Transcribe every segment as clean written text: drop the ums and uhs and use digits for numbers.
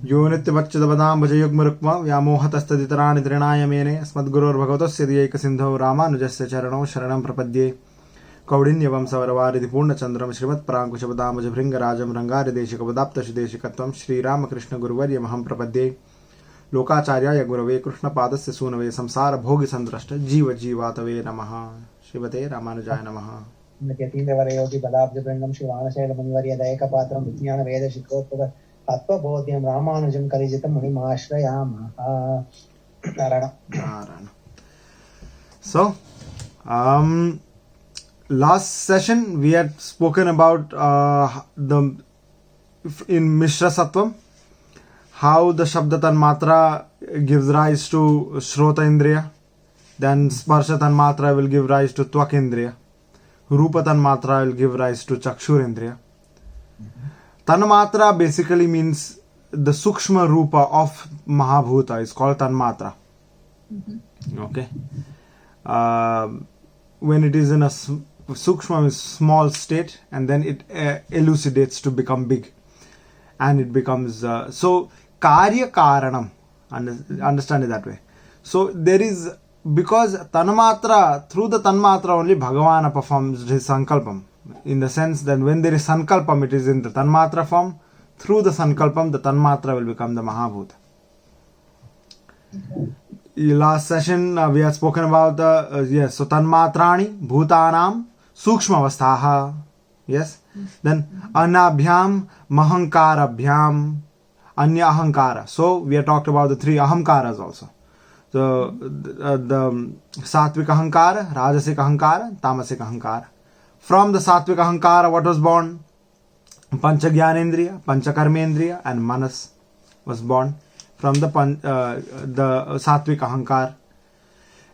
यो नित्यमच्युतपदां भजयुग्मरुक्म व्यामोहतस्तदितराणि तृणाय मेने अस्मद्गुरोर्भगवतस्य दयैकसिन्धौ रामानुजस्य चरणौ शरणं प्रपद्ये कौडिन्यवंशवरवारिधि पूर्णचन्द्रं श्रीमत्पराङ्कुशपदाम्बुजभृङ्गराजं रङ्गारिदेशिकपदाप्तशिदेशिकत्वं श्रीरामकृष्णगुरुवर्यमहं प्रपद्ये लोकाचार्याय गुरवे कृष्णपादस्य सूनवे संसारभोगिसन्द्रष्ट जीवजीवातवे नमः। श्रीमते रामानुजाय नमः। यतीन्द्रवरयोगी बलाब्जभृङ्गं श्रीवाणशैलमुनिवर्यदयकपात्रं विज्ञानवेदशिखोत्तम तत्त्वबोध्यं Ramanujan कलिजितं मुनिमाश्रयामः। Narayan. So, last session we had spoken about the in Mishra Sattvam how the Shabda Tanmatra gives rise to Shrota Indriya, then Sparsha Tanmatra will give rise to Twak Indriya, Rupa Tanmatra will give rise to Chakshur Indriya. Tanmatra basically means the Sukshma Rupa of Mahabhuta is called Tanmatra. Okay. When it is in a Sukshma is small state and then it elucidates to become big and it becomes so Karya Karanam, understand it that way. So there is, because Tanmatra, through the Tanmatra only Bhagavana performs his Sankalpam, in the sense that when there is Sankalpam it is in the Tanmatra form, through the Sankalpam the Tanmatra will become the Mahabhuta. Last session we had spoken about the yes, so Tanmatrani Bhutanam Sukshma Avasthaha, yes, then Anabhyam Mahankarabhyam Anya Ahankara. So we have talked about the three Ahamkaras also. So the Satvik Ahankara, Rajasik Ahankara, Tamasik Ahankara. From the Satvik Ahankara what was born? Pancha Gyanendriya, Pancha Karmendriya and Manas was born from the Satvik Ahankar.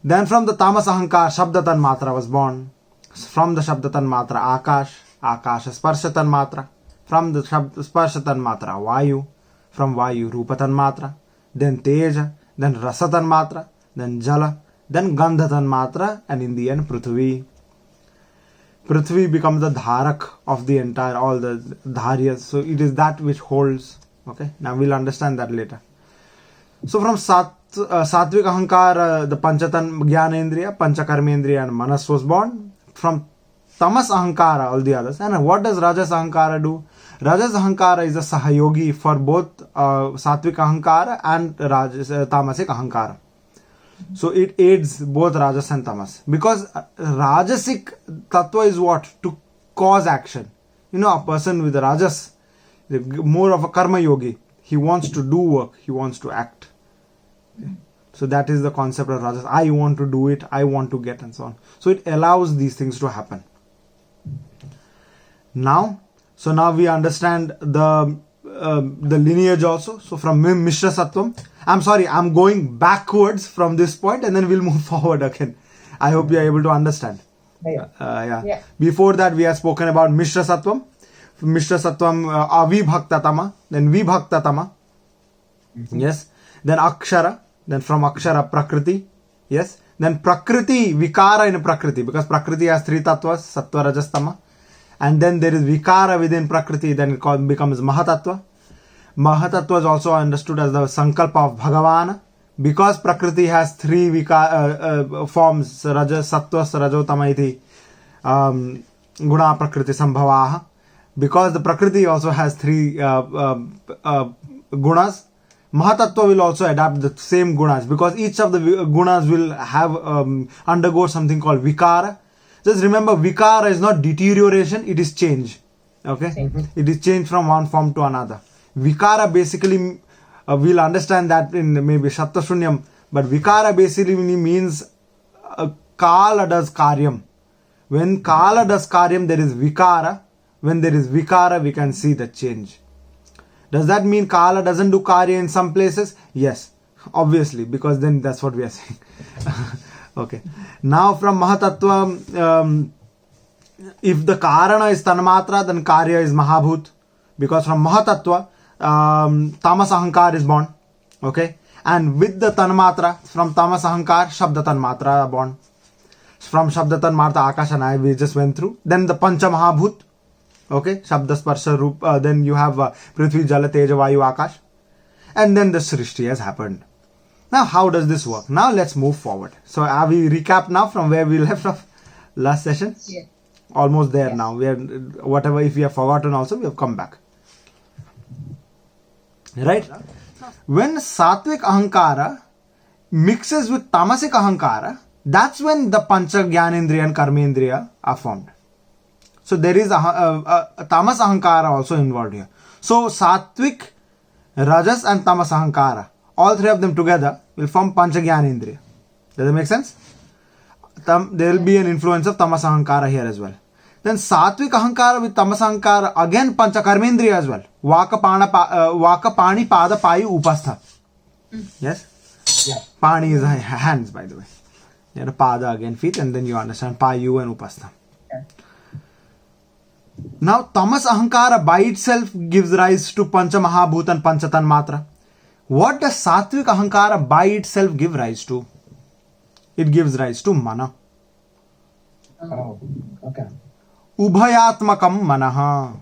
Then from the Tamas Ahankar, Shabda Tanmatra was born. From the Shabda Tanmatra, Akash, Akash Sparsha Tanmatra. From the Sparsha Tanmatra, Vayu. From Vayu, Rupa Tanmatra. Then Teja, then Rasa Tanmatra, then Jala, then Gandha Tanmatra, and in the end Prithvi. Prithvi becomes the dharak of the entire, all the dharyas. So it is that which holds. Okay, now we'll understand that later. So from Satvik Ahankar, the Panchatan Gyanendriya, Panchakarmendriya and Manas was born. From Tamas Ahankara, all the others. And what does Rajas Ahankara do? Rajas Ahankara is a Sahayogi for both Satvik Ahankara and Tamasic Ahankara. So it aids both Rajas and Tamas. Because Rajasic Tattva is what? To cause action. You know, a person with Rajas, more of a Karma Yogi. He wants to do work. He wants to act. Okay. So that is the concept of Rajas. I want to do it. I want to get and so on. So it allows these things to happen. Now we understand the lineage also. So from Mishra Sattvam, I'm going backwards from this point and then we'll move forward again. I hope you are able to understand. Yeah. Before that we have spoken about Mishra Sattvam. Mishra Sattvam Avibhaktatama, then Vibhaktatama. Yes. Then Akshara, then from Akshara Prakriti. Yes. Then Prakriti, Vikara in Prakriti, because Prakriti has three tattvas, Sattva, Rajas, Tama. And then there is Vikara within Prakriti, then it becomes Mahatattva. Mahatattva is also understood as the Sankalpa of Bhagavana. Because Prakriti has three forms, Rajas, Sattvas, Rajotama iti, Guna Prakriti Sambhavaha. Because the Prakriti also has three gunas, Mahatattva will also adapt the same gunas, because each of the gunas will have undergo something called Vikara. Just remember, Vikara is not deterioration, it is change. Okay? It is change from one form to another. Vikara basically, we'll understand that in maybe Shattashunyam, but Vikara basically means Kala does Karyam. When Kala does Karyam, there is Vikara. When there is Vikara, we can see the change. Does that mean Kala doesn't do Karya in some places? Yes, obviously, because then that's what we are saying. Okay. Now from Mahatattva, if the Karana is Tanmatra, then Karya is Mahabhut. Because from Mahatattva, Tamas Ahankar is born. Okay. And with the Tanmatra, from Tamas Ahankar, Shabda Tanmatra are born. From Shabda Tanmatra, Akash and I, we just went through. Then the Pancha Mahabhut. Okay, Shabda Sparsha Roop, then you have Prithvi, Jala, Teja, Vayu, Akash. and then the Srishti has happened. Now, how does this work? Now, let's move forward. So, have we recap now from where we left off last session? Yeah. Almost there now. We are whatever. If we have forgotten, also we have come back. Right? When Sattvic Ahankara mixes with Tamasic Ahankara, that's when the Pancha Jnanendriya and Karmendriya are formed. So there is a Tamas Ahankara also involved here. So Sattvic, Rajas and Tamas Ahankara, all three of them together will form Pancha Jnanendriya. Does that make sense? There will be an influence of Tamas Ahankara here as well. Then Sattvic Ahankara with Tamas Ahankara, again Pancha Karmendriya as well. Vaka Pani Pada Payu Upastha. Yes? Yeah. Pani is hands, by the way. Pada again feet, and then you understand Payu and Upastha. Yeah. Now Tamas Ahankara by itself gives rise to Pancha Mahabhut and Pancha Tanmatra. What does Sattvic Ahankara by itself give rise to? It gives rise to Mana. Oh, okay. Ubhayatmakam Manaha.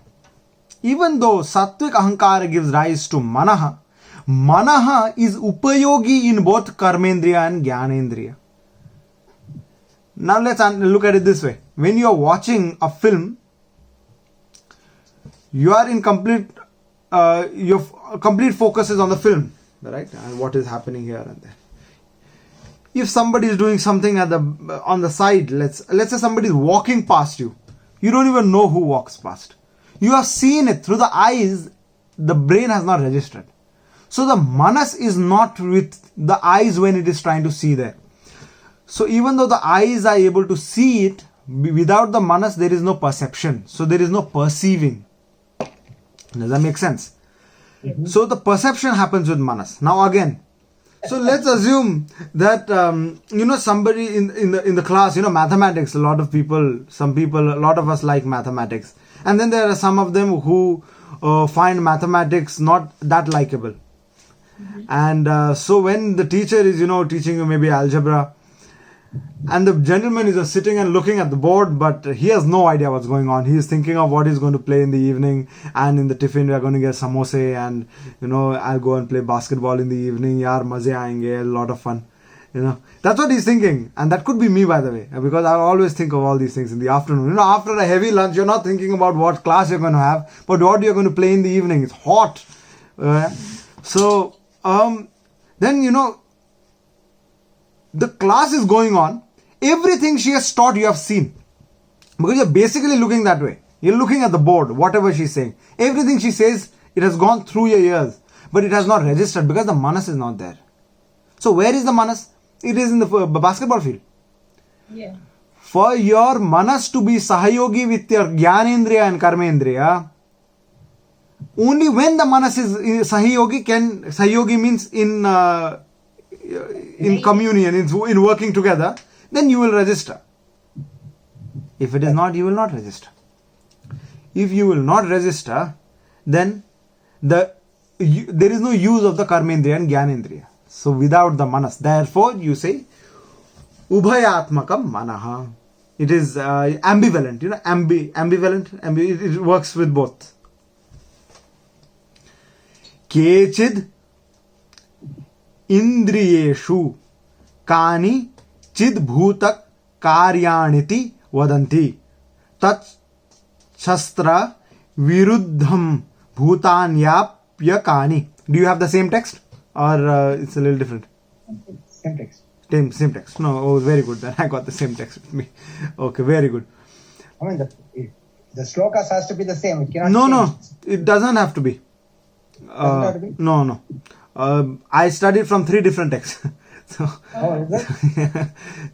Even though Sattvic Ahankara gives rise to Manaha, Manaha is Upayogi in both Karmendriya and Jnanendriya. Now let's look at it this way. When you are watching a film, you are in complete, your complete focus is on the film, right? And what is happening here and there. If somebody is doing something on the side, let's say somebody is walking past you, you don't even know who walks past. You have seen it through the eyes, the brain has not registered. So the manas is not with the eyes when it is trying to see there. So even though the eyes are able to see it, without the manas there is no perception. So there is no perceiving. Does that make sense? Mm-hmm. So the perception happens with manas. Now again, so let's assume that somebody in the class, mathematics. A lot of us like mathematics, and then there are some of them who find mathematics not that likable. Mm-hmm. And so when the teacher is teaching you maybe algebra, and the gentleman is just sitting and looking at the board, but he has no idea what's going on. He is thinking of what he's going to play in the evening, and in the tiffin we are going to get samosa, and I'll go and play basketball in the evening. Yaar, maze aayenge, a lot of fun. That's what he's thinking, and that could be me, by the way, because I always think of all these things in the afternoon. After a heavy lunch, you're not thinking about what class you're going to have, but what you're going to play in the evening. It's hot. Then the class is going on. Everything she has taught you have seen. Because you're basically looking that way. You're looking at the board, whatever she's saying. Everything she says, it has gone through your ears. But it has not registered because the manas is not there. So where is the manas? It is in the basketball field. Yeah. For your manas to be sahayogi with your jnanendriya and karmendriya, only when the manas is sahayogi sahayogi means in communion, in working together, then you will register. If it is not, you will not register. If you will not register, then there is no use of the karmendriya and jnanendriya. So without the manas, therefore you say ubhayatmakam manaha. It is ambivalent, ambivalent. It works with both. Kechid Indriyeshu Kani Chid Bhutak Karyaniti Vadanti Tat Shastra Viruddham Bhutanyapya Kani. Do you have the same text or it's a little different? Same text. Same text. No, very good. Then I got the same text with me. Okay, very good. I mean, the slokas has to be the same. It cannot No, change. it doesn't have to be. Doesn't have to be? No. I studied from 3 different texts. So Oh, is it?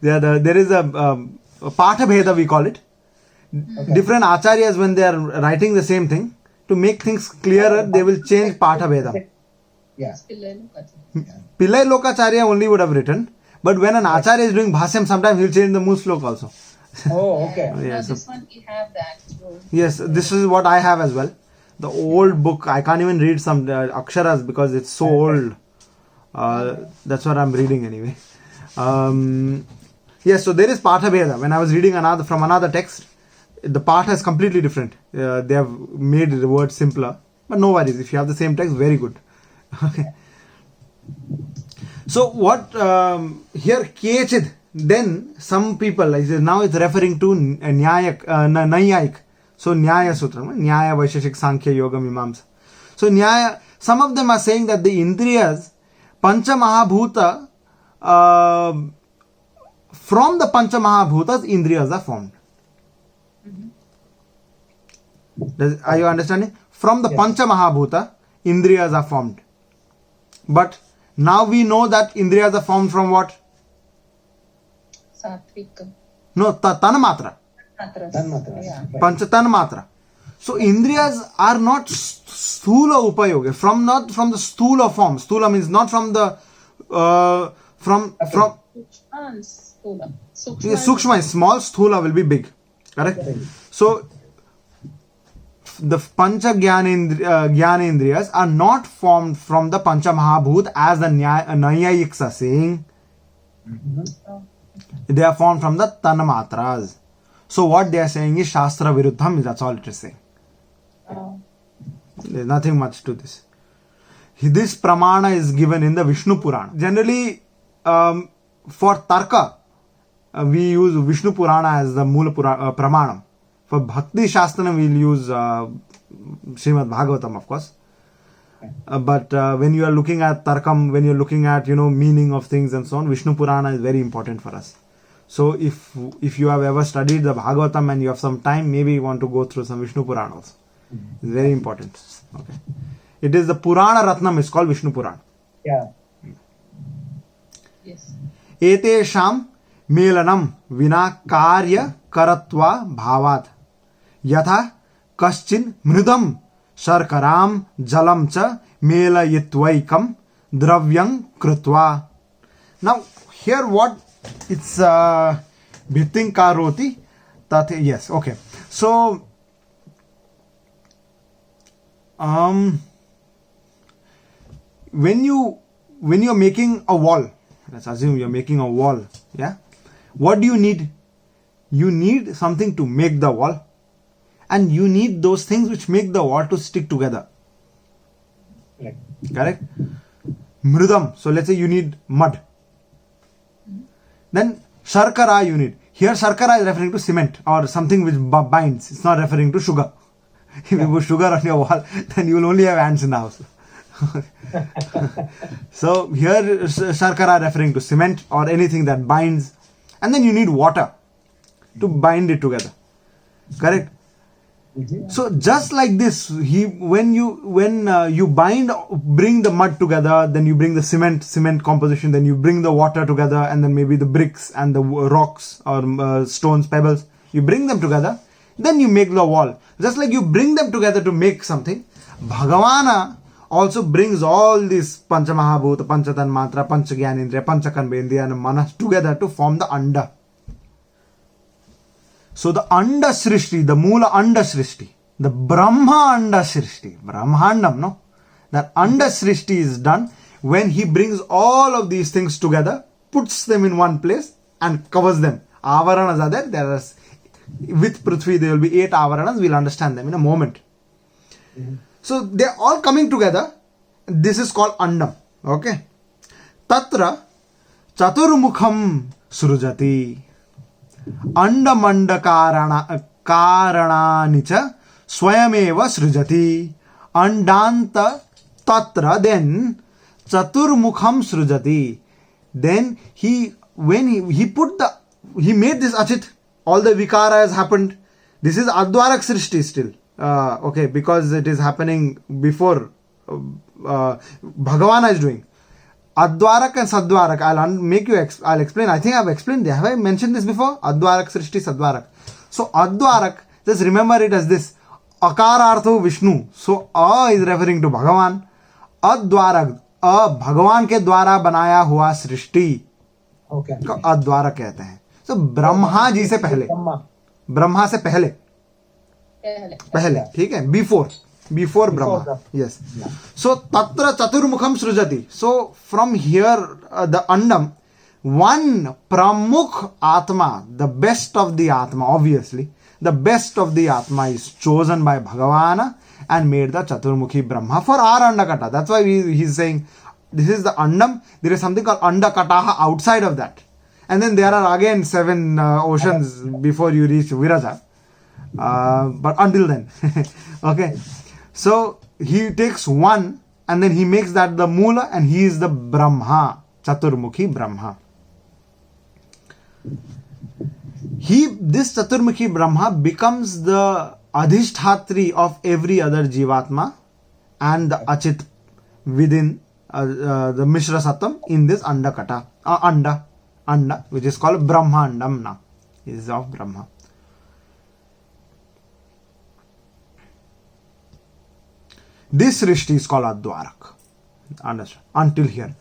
there is a Patha Bheda, we call it. Okay. Different acharyas, when they are writing the same thing, to make things clearer, they will change Patha Bheda. Yeah. Pillai Lokacharya only would have written, but when an acharya is doing bhasyam, sometimes he'll change the mool slok also. Oh, okay. Yeah, No, so- this one we have that. So Yes, this is what I have as well. The old book, I can't even read some aksharas because it's so old. That's what I'm reading anyway. Yes, so there is Patha Bheda. When I was reading from another text, the Patha is completely different. They have made the word simpler. But no worries, if you have the same text, very good. Okay. So what here Kechid, then some people, like now it's referring to Naiyaik. So Nyaya Sutra, Nyaya Vaisheshik Sankhya Yoga Mimamsa. So Nyaya, some of them are saying that the Indriyas, Pancha Mahabhuta, from the Pancha Mahabhutas, Indriyas are formed. Are you understanding? From the Yes. Pancha Mahabhuta, Indriyas are formed. But now we know that Indriyas are formed from what? Satvika. No, Tanmatra. Matras. Tanmatras. Yeah. Right. Pancha Tanmatra. So Indriyas are not sthula upayoga, not from the sthula form. Sthula means not from the from Sukshma and Sthula. Sukshma is small, sthula will be big. Correct? So the Pancha Jnanendriyas are not formed from the Pancha Mahabhut as the Naiyayiks are saying. They are formed from the Tanmatras. So what they are saying is Shastra Viruddham, that's all it is saying. Oh. There's nothing much to this. This pramana is given in the Vishnu Purana. Generally, for Tarka, we use Vishnu Purana as the Mula Pramanam. For Bhakti Shastra, we'll use Srimad Bhagavatam, of course. But when you are looking at Tarkam, when you're looking at, meaning of things and so on, Vishnu Purana is very important for us. So if you have ever studied the Bhagavatam and you have some time, maybe you want to go through some Vishnu Purana also. It's very important. Okay. It is the Purana Ratnam, it's called Vishnu Purana. Yeah. Yes. Etesham melanam vina karya karatva bhavat yatha kaschin mridam sharkaram jalam cha melayitvaikam dravyam krutva. Now here what it's bhiting karoti tat, yes, okay. So when you're making a wall, let's assume you're making a wall, yeah, what do you need? You need something to make the wall, and you need those things which make the wall to stick together. Right. Correct? Mridam, so let's say you need mud. Then sharkara you need. Here sharkara is referring to cement or something which binds. It's not referring to sugar. If you put sugar on your wall, then you will only have ants in the house. So here sharkara referring to cement or anything that binds, and then you need water to bind it together. Correct? So just like this, when you bring the mud together, then you bring the cement composition, then you bring the water together, and then maybe the bricks and the rocks or stones, pebbles, you bring them together, then you make the wall. Just like you bring them together to make something, Bhagavana also brings all these Pancha Mahabhuta, Pancha Tanmatra, Pancha Jnanendriya, Pancha Karmendriya and Manas together to form the Anda. So the Anda Srishti, the Mula Anda Srishti, the Brahma Anda Srishti, Brahmandam, no? That Anda Srishti is done when he brings all of these things together, puts them in one place and covers them. Avaranas are there. There are, with Prithvi there will be 8 Avaranas. We'll understand them in a moment. So they're all coming together. This is called Andam. Okay. Tatra Chaturmukham Surjati. Andamanda Karananicha Swayameva Srujati. Andanta Tatra, then Chaturmukham Srujati. Then he made this Achit, all the Vikara has happened. This is Advarak Srishti still. Okay, because it is happening before Bhagavana is doing. Advarak and Sadvarak, I'll explain. I think I've explained. Have I mentioned this before? Advarak, Srishti, Sadvarak. So Advarak, just remember it as this. Akarartho Vishnu. So A is referring to Bhagavan. Advarak, Bhagavan के द्वारा बनाया हुआ सृष्टि को अद्वारक कहते हैं. So Brahma ji से पहले, ब्रह्मा से पहले, ठीक है, before Brahma. Yes. So tatra chaturmukham srujati. So from here the Andam, one pramukh Atma, the best of the Atma, obviously the best of the Atma is chosen by Bhagavana and made the Chaturmukhi Brahma for our Andakata. That's why he's saying This is the Andam. There is something called Andakataha outside of that. And then there are again 7 oceans before you reach Viraja. But until then. Okay. So he takes one and then he makes that the Mula, and he is the Brahma. Chaturmukhi Brahma. This Chaturmukhi Brahma becomes the Adhishthatri of every other Jivatma and the Achit within the Mishra Sattvam in this Andakata. Anda, which is called Brahmandam now. Is of Brahma. This Srishti is called Adwarak. Understand? Until here.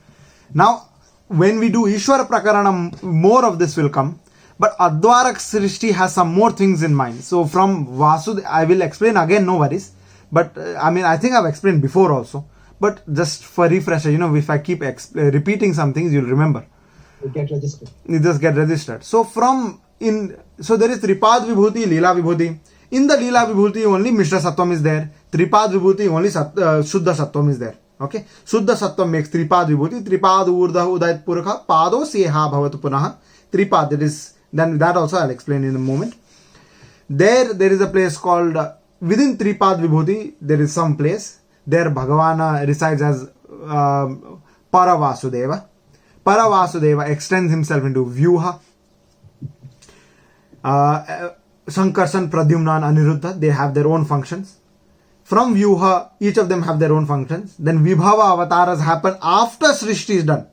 Now, when we do Ishwara Prakaranam, more of this will come. But Adwarak Srishti has some more things in mind. So from Vasudeva, I will explain again, no worries. But I think I've explained before also. But just for refresher, if I keep repeating some things, you'll remember. It get registered. It just get registered. So there is Tripad Vibhuti, Leela Vibhuti. In the Leela Vibhuti only Mishra Sattvam is there. Tripad Vibhuti only Shuddha Sattvam is there. Okay. Shuddha Sattvam makes Tripad Vibhuti. Tripad Urdha Udayat Purkha Pado Seha Bhavatu Punaha. Tripad, that also I'll explain in a moment. There is a place called, within Tripad Vibhuti, there is some place. There Bhagavana resides as Paravasudeva. Paravasudeva extends himself into Vyuha. Sankarshan, Pradyumna and Aniruddha, they have their own functions. From Vyuha, each of them have their own functions. Then Vibhava avatars happen after Srishti is done.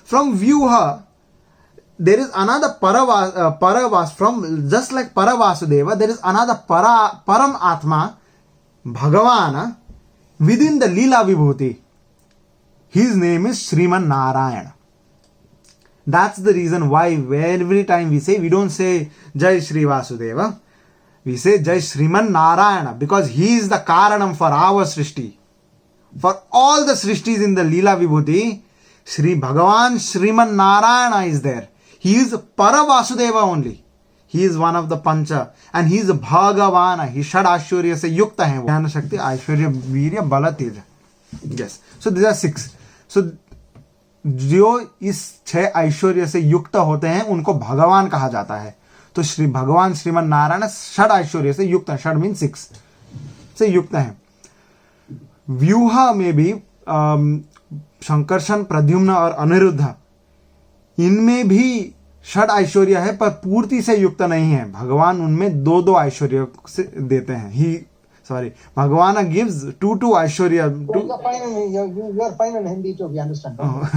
From Vyuha, there is another Paravas, from just like Paravasudeva, there is another Param Atma, Bhagavana, within the Leela Vibhuti. His name is Sriman Narayana. That's the reason why every time we don't say Jai Shri Vasudeva, we say Jai Sriman Narayana, because he is the Karanam for our Srishti. For all the Srishtis in the Leela Vibhuti, Sri Bhagavan Sriman Narayana is there. He is Paravasudeva only. He is one of the Pancha. And he is Bhagavana. He Shad Aishwarya se Yukta hai. Jnana Shakti, Aishwarya, Virya, Bala, Teja. Yes. So these are 6. So जो इस 6 ऐश्वर्य से युक्त होते हैं उनको भगवान कहा जाता है. तो श्री भगवान श्रीमन नारायण षड ऐश्वर्य से युक्त है. षड मीन 6 से युक्त है. व्यूहा में भी संकर्षण, प्रद्युम्न और अनिरुद्ध, इनमें भी षड ऐश्वर्य है पर पूर्ति से युक्त नहीं है. भगवान उनमें 2 ऐश्वर्य से देते हैं. Bhagavana gives 2 Aishwarya. You are fine in Hindi too, we understand. Oh.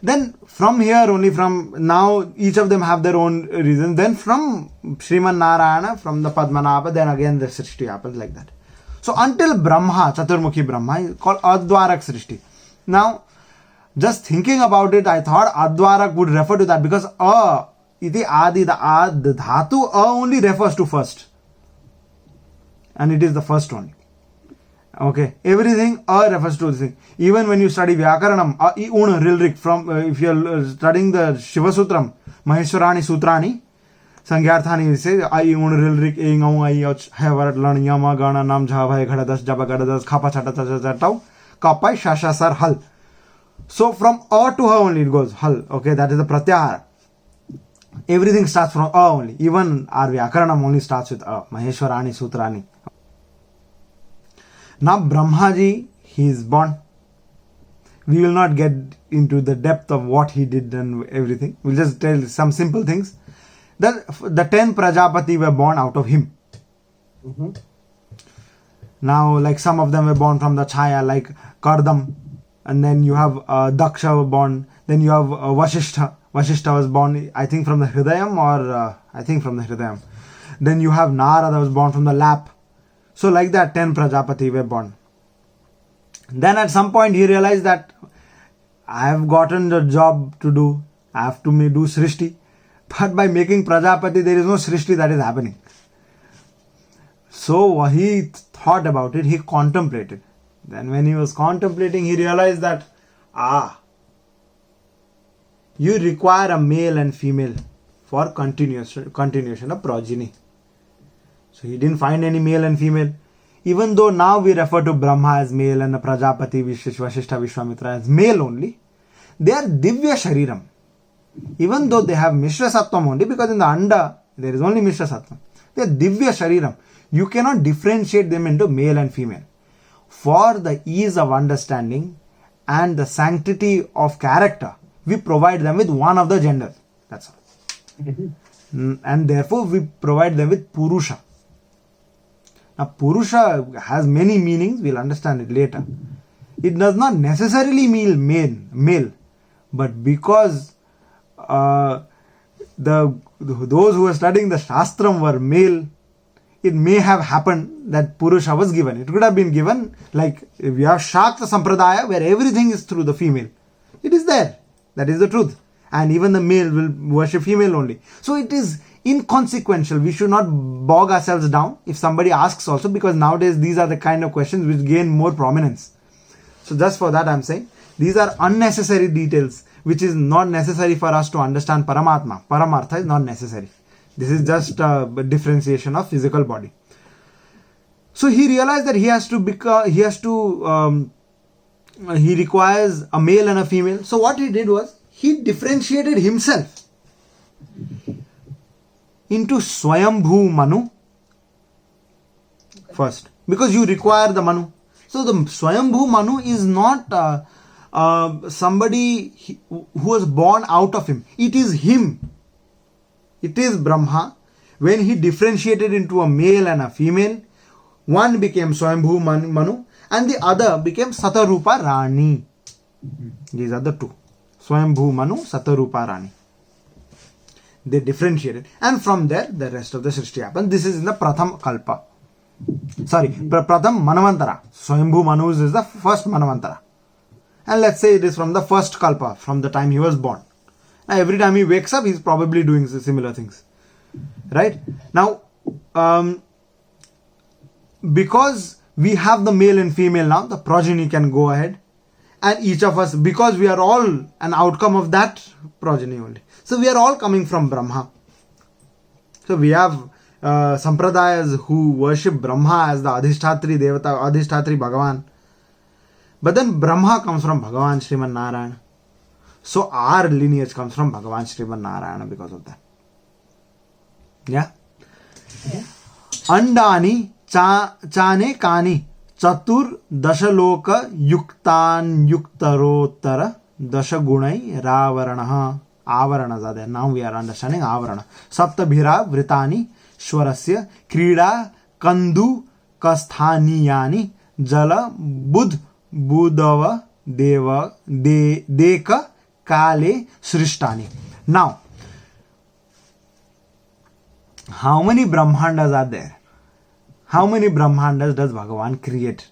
Then from here only, from now, each of them have their own reason. Then from Sriman Narayana, from the Padmanabha, then again the Srishti happens like that. So until Brahma, Chaturmukhi Brahma, is called Adwarak Srishti. Now, just thinking about it, I thought Adwarak would refer to that because iti adi, the dhatu only refers to first. And it is the first one. Okay, everything refers to this thing. Even when you study Vyakaranam, un rilrik, from if you are studying the Shiva Sutram, Maheshwarani Sutrani, Sangyarthani says I un rilrik ing au I have learned yama gana nam java ghadadas jaba gadadas khapa chata tau kapai shasha sar hal. So from to ha only it goes hal. Okay, that is the pratyahara. Everything starts from only. Even our Vyakaranam only starts with Maheshwarani Sutrani. Now Brahmaji, he is born. We will not get into the depth of what he did and everything. We'll just tell some simple things. The 10 Prajapati were born out of him. Mm-hmm. Now, like some of them were born from the Chaya, like Kardam. And then you have Daksha were born. Then you have Vasishtha. Vasishtha was born, I think, from the Hridayam. Then you have Narada was born from the lap. So like that, 10 Prajapati were born. Then at some point he realized that I have gotten the job to do. I have to do Srishti. But by making Prajapati, there is no Srishti that is happening. So he thought about it, he contemplated. Then when he was contemplating, he realized that, you require a male and female for continuation of progeny. So he didn't find any male and female. even though now we refer to Brahma as male and Prajapati, Vashishta, Vishwamitra as male only, they are Divya Shariram. Even though they have Mishra Sattvam only, because in the Anda there is only Mishra Sattvam. They are Divya Shariram. You cannot differentiate them into male and female. For the ease of understanding and the sanctity of character, we provide them with one of the genders. That's all. And therefore we provide them with Purusha. Now Purusha has many meanings, we'll understand it later. It does not necessarily mean male, but because those who were studying the Shastram were male, it may have happened that Purusha was given. It could have been given, like if we have Shakta Sampradaya where everything is through the female. It is there. That is the truth. And even the male will worship female only. So it is inconsequential. We should not bog ourselves down if somebody asks also, because nowadays these are the kind of questions which gain more prominence. So just for that I am saying, these are unnecessary details which is not necessary for us to understand Paramatma. Paramartha is not necessary. This is just a differentiation of physical body. So he realized that he requires a male and a female. So what he did was, he differentiated himself into Swayambhu Manu first, because you require the Manu. So the Swayambhu Manu is not somebody who was born out of him. It is him. It is Brahma. When he differentiated into a male and a female, one became Swayambhu Manu and the other became Satarupa Rani. These are the two. Swayambhu Manu, Satarupa Rani. They differentiated. And from there, the rest of the Srishti happened. This is in the Pratham Kalpa. Pratham Manavantara. Swayambhu Manu is the first Manavantara. And let's say it is from the first Kalpa, from the time he was born. Now every time he wakes up, he's probably doing similar things. Right? Now, because we have the male and female now, the progeny can go ahead. And each of us, because we are all an outcome of that progeny only. So we are all coming from Brahma. So we have sampradayas who worship Brahma as the Adhishtatri Devata, Adhishtatri Bhagavan. But then Brahma comes from Bhagavan Sriman Narayana. So our lineage comes from Bhagavan Sriman Narayana because of that. Yeah? Andani chane kani chatur dashaloka yuktan yuktarottara dashagunai ravaranaha. Avaranas are there. Now we are understanding Avarana. Saptabhira vritani shwarasya krida kandu kasthaniyani jala budh budava deva deka kale srishtani. Now, how many Brahmandas are there? How many Brahmandas does Bhagavan create?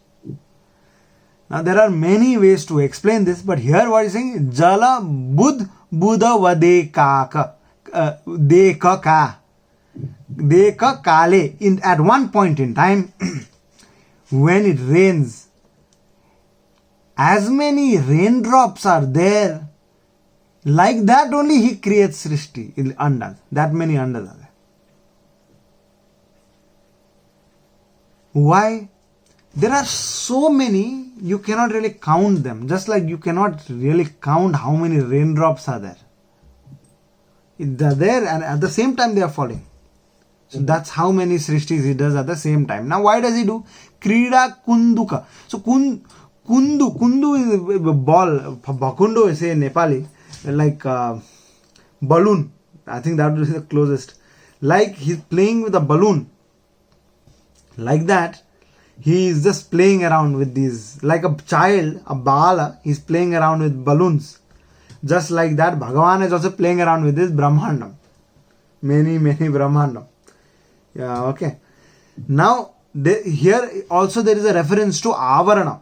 Now there are many ways to explain this, but here what is saying? Jala budh budava deka deka kale. At one point in time, when it rains, as many raindrops are there, like that only he creates Srishti in Andas. That many Andas are there. Why? There are so many, you cannot really count them. Just like you cannot really count how many raindrops are there. They are there and at the same time they are falling. So that's how many Srishtis he does at the same time. Now why does he do? Krida Kunduka. So Kundu is a ball. Bakundo is say in Nepali, like balloon. I think that would be the closest. Like he's playing with a balloon. Like that, he is just playing around with these. Like a child, a bala, he's playing around with balloons. Just like that, Bhagavan is also playing around with this Brahmandam. Many Brahmandam. Yeah, okay. Now, here also there is a reference to Avarana.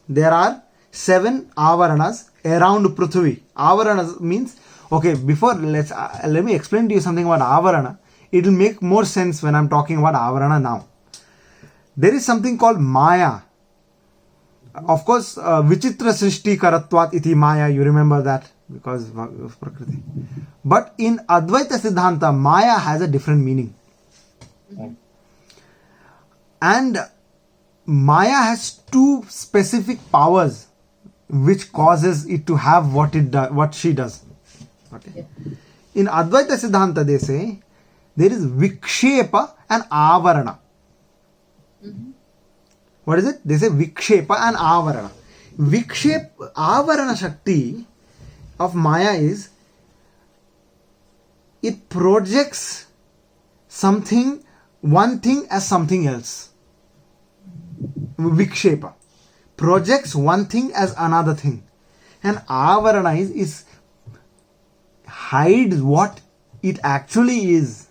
There are 7 Avaranas around Prithvi. Avaranas means, okay, before let me explain to you something about Avarana. It will make more sense when I am talking about Avarana now. There is something called Maya. Of course, Vichitra Srishti Karatvat iti Maya, you remember that because of Prakriti. But in Advaita Siddhanta, Maya has a different meaning. And Maya has two specific powers which causes it to have what she does. Okay. In Advaita Siddhanta, they say there is Vikshepa and Avarana. What is it? They say Vikshepa and Avarana. Avarana Shakti of Maya is it projects something, one thing as something else. Vikshepa projects one thing as another thing, and Avarana is hides what it actually is.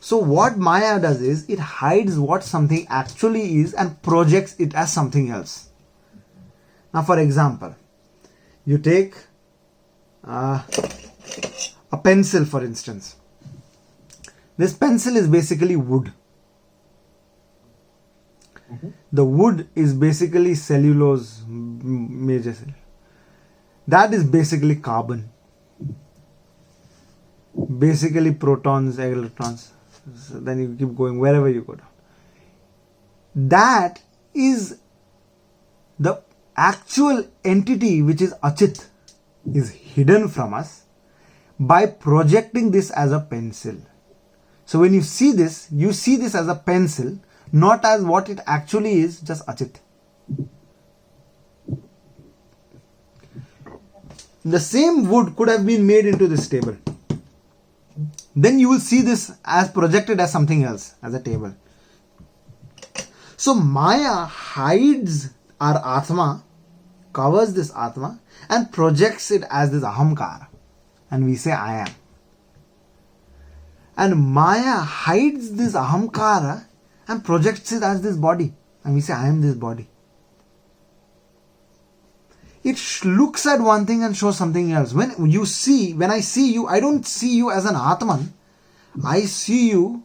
So what Maya does is it hides what something actually is and projects it as something else. Now, for example, you take a pencil, for instance. This pencil is basically wood. The wood is basically cellulose, major cell. That is basically carbon. Basically protons, electrons. So then you keep going wherever you go down. That is the actual entity which is Achit, is hidden from us by projecting this as a pencil. So when you see this as a pencil, not as what it actually is, just Achit. The same wood could have been made into this table. Then you will see this as projected as something else, as a table. So Maya hides our Atma, covers this Atma and projects it as this Ahamkara. And we say I am. And Maya hides this Ahamkara and projects it as this body. And we say I am this body. It looks at one thing and shows something else. When I see you, I don't see you as an Atman. I see you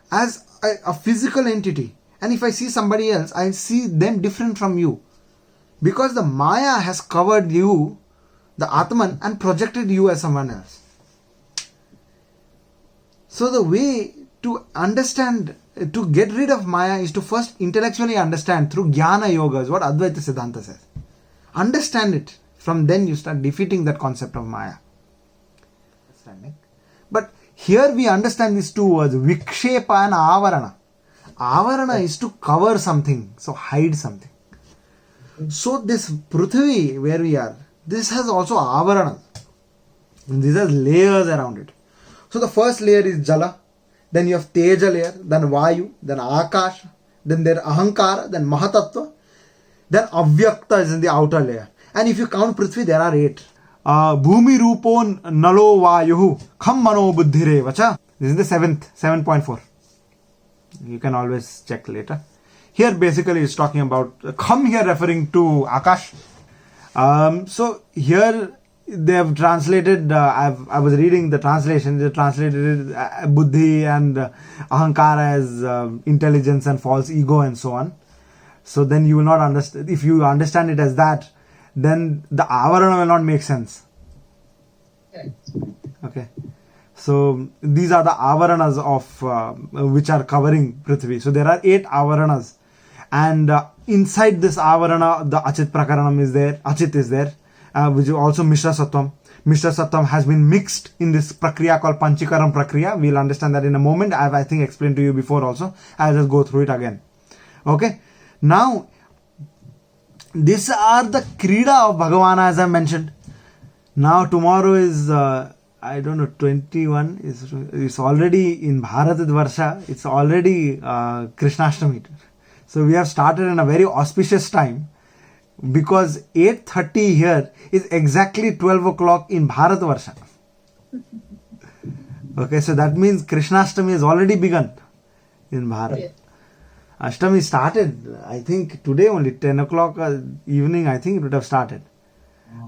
as a physical entity. And if I see somebody else, I see them different from you. Because the Maya has covered you, the Atman, and projected you as someone else. So the way to understand, to get rid of Maya is to first intellectually understand through Jnana Yoga, is what Advaita Siddhanta says. Understand it. From then you start defeating that concept of Maya. Understanding. But here we understand these two words, Vikshepa and Avarana. Avarana is to cover something, so hide something. So this Prithvi where we are, this has also Avarana. And these has layers around it. So the first layer is Jala, then you have Teja layer, then Vayu, then Akash, then there Ahankara, then Mahatattva, then Avyakta is in the outer layer. And if you count Prithvi, there are 8. Bhumi Rupon Nalo Vayuhu Kham Mano Buddhire Vacha. This is the 7.4. You can always check later. Here basically it's talking about Kham here referring to Akash. So here they have translated, I was reading the translation, they translated Buddhi and Ahankara as intelligence and false ego and so on. So then you will not understand, if you understand it as that, then the Avarana will not make sense. Okay. So these are the Avaranas of which are covering Prithvi. So there are 8 Avaranas. And inside this Avarana, the Achit Prakaranam is there, Achit is there, which is also Mishra Sattvam. Mishra Sattvam has been mixed in this Prakriya called Panchikaram Prakriya. We'll understand that in a moment. I have, I think, explained to you before also. I'll just go through it again. Okay. Now, these are the Krida of Bhagavana as I mentioned. Now tomorrow is, I don't know, 21. It's already in Bharatadvarsha. It's already Krishnashtami. So we have started in a very auspicious time. Because 8:30 here is exactly 12 o'clock in Bharatvarsha. Okay, so that means Krishnashtami has already begun in Bharat. Yes. Ashtami started, I think today only 10 o'clock evening, I think it would have started.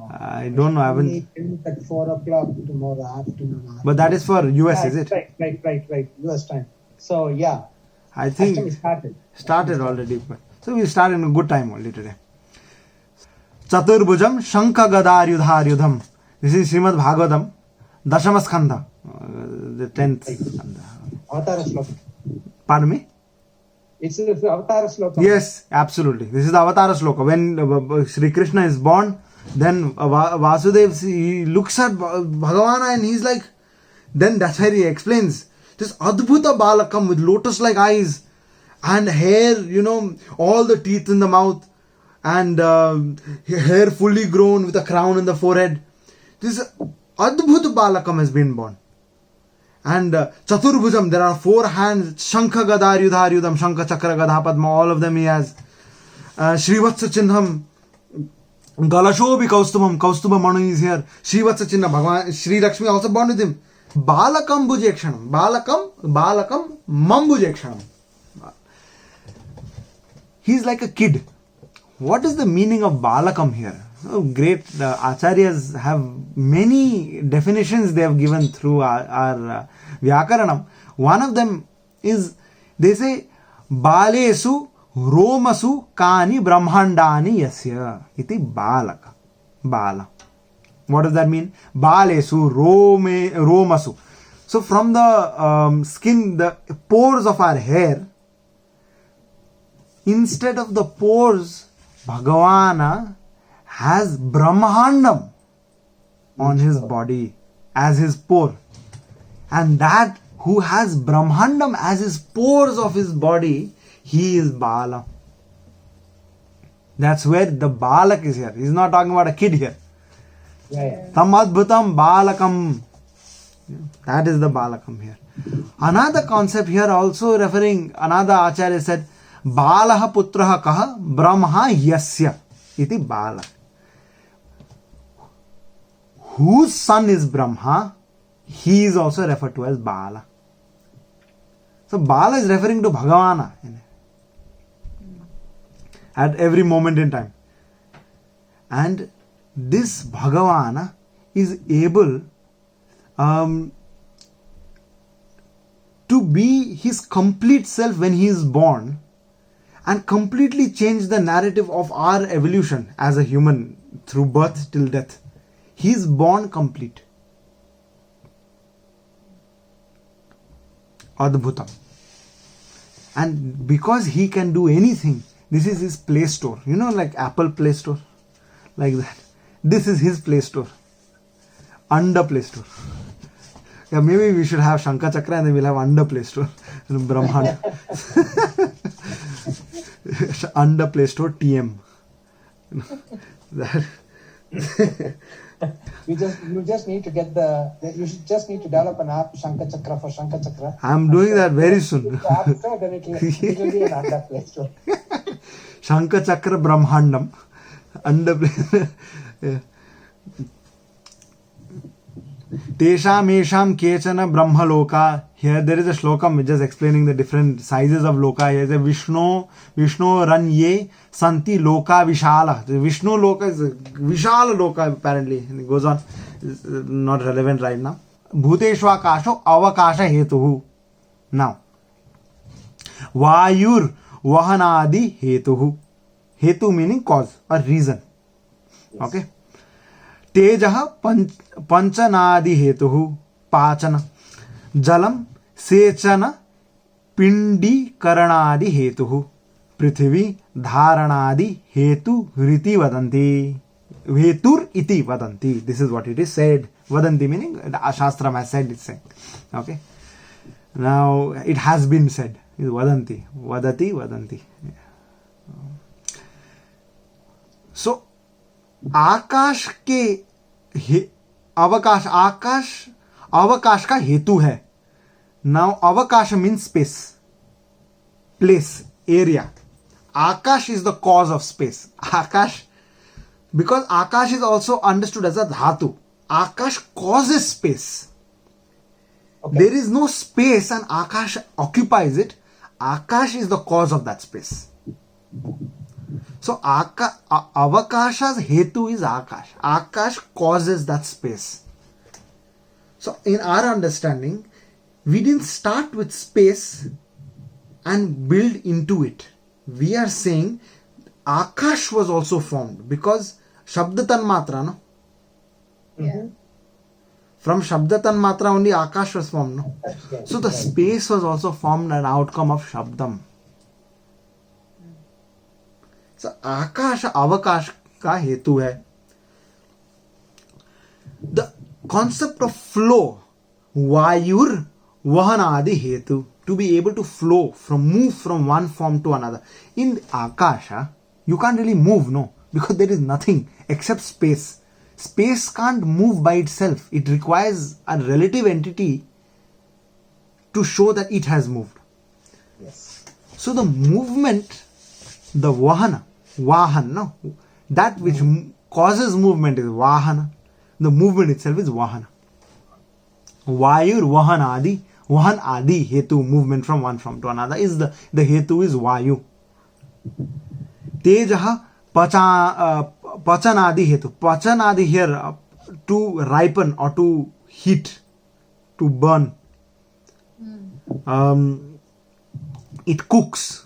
I don't know, I haven't. At 4 o'clock tomorrow afternoon. But that is for US, is it? Right. US time. So yeah. I think Ashtami started already. So we started in a good time only today. Chaturbhujam Shankha Gadar Yudhar Yudham. This is Srimad Bhagavatam, Dashama Skandha, the 10th Skandha. Avatara Shloka. Pardon me? It's the Avatara Sloka. Yes, absolutely. This is the Avatara Sloka. When Sri Krishna is born, then Vasudev, he looks at Bhagavana and he's like, then that's where he explains this Adbhuta Balakam with lotus-like eyes and hair, all the teeth in the mouth and hair fully grown with a crown in the forehead. This Adbhuta Balakam has been born. And Chaturbhujam, there are 4 hands, Shankha Gadar Yudhar Yudham, Shankha Chakra Gadha Padma, all of them he has. Srivatsa Chinnham, Galashobi Kaustubham, Kaustubha Manu is here. Srivatsa Chinna, Bhagavan, Sri Lakshmi also born with him. Balakam Bhujekshanam, Balakam Mambujekshanam. He's like a kid. What is the meaning of Balakam here? Oh, great. The Acharyas have many definitions they have given through our Vyakaranam. One of them is, they say, Balesu Romasu Kani Brahmandani Yasya. Iti Balaka. Bala. What does that mean? Balesu Romasu. So from the skin, the pores of our hair, instead of the pores, Bhagavana has Brahmandam on his body as his pore. And that who has Brahmandam as his pores of his body, he is Bala. That's where the Balak is here. He's not talking about a kid here. Tam Adbhutam Balakam. That is the Balakam here. Another concept here also referring, another Acharya said, Balaha Putraha Kaha Brahma Yasya. Iti Bala. Whose son is Brahma, he is also referred to as Bala. So Bala is referring to Bhagavana at every moment in time. And this Bhagavana is able to be his complete self when he is born and completely change the narrative of our evolution as a human through birth till death. He is born complete. Adbhutam. And because he can do anything, this is his Play Store. Like Apple Play Store. Like that. This is his Play Store. Under Play Store. Yeah, maybe we should have Shankha Chakra and then we'll have Under Play Store. Brahmanda. Under Play Store TM. That. You just need to you just need to develop an app, Shankha Chakra for Shankha Chakra. I'm doing that very soon. App Store, then it will be an Under Play Store. Shankha Chakra Brahmandam. Under Play. Tesham Esham Kechana Brahmaloka. Here there is a slokam which is explaining the different sizes of loka. Here is a Vishnu Ranye Santi Loka Vishala. The Vishnu Loka is a Vishala Loka apparently. And it goes on. It's not relevant right now. Bhuteshva Kasho Avakasha Hetuhu. Now. Vayur Vahanadi Hetuhu. Hetu meaning cause or reason. Yes. Okay. Tejaha Panchanadi Hetuhu. Pachana. Jalam Sechana Pindi Karanadi Hetuhu. Prithvi Dharanadi Hetu Riti Vadanti. Hetur iti Vadanti. This is what it is said. Vadanti meaning the Shastra has said, it's saying. Okay. Now it has been said. It's Vadanti. Vadati Vadanti. So आकाश के अवकाश अवकाश का हेतु है. Now अवकाश means space, place, area. Akash is the cause of space. Akash, because Akash is also understood as a dhatu. Akash causes space. Okay. There is no space and Akash occupies it. Akash is the cause of that space. So Avakasha's hetu is Akash. Akash causes that space. So in our understanding, we didn't start with space and build into it. We are saying Akash was also formed because Shabda Tanmatra, no? Yeah. From Shabda Tanmatra only Akash was formed, no? So the space was also formed an outcome of Shabdam. So आकाश अवकाश का हेतु है. The concept of flow, vayur vahanadi hetu, to be able to flow move from one form to another. In akasha, you can't really move, no, because there is nothing except space. Space can't move by itself. It requires a relative entity to show that it has moved. Yes. So the movement, the vahan, no, that which causes movement is vahana. The movement itself is vahana. Vayur vahan adi hetu, movement from one form to another, is the hetu is vayu. Tejaha pachan adi hetu. Pachan adi here, to ripen or to heat, to burn. It cooks.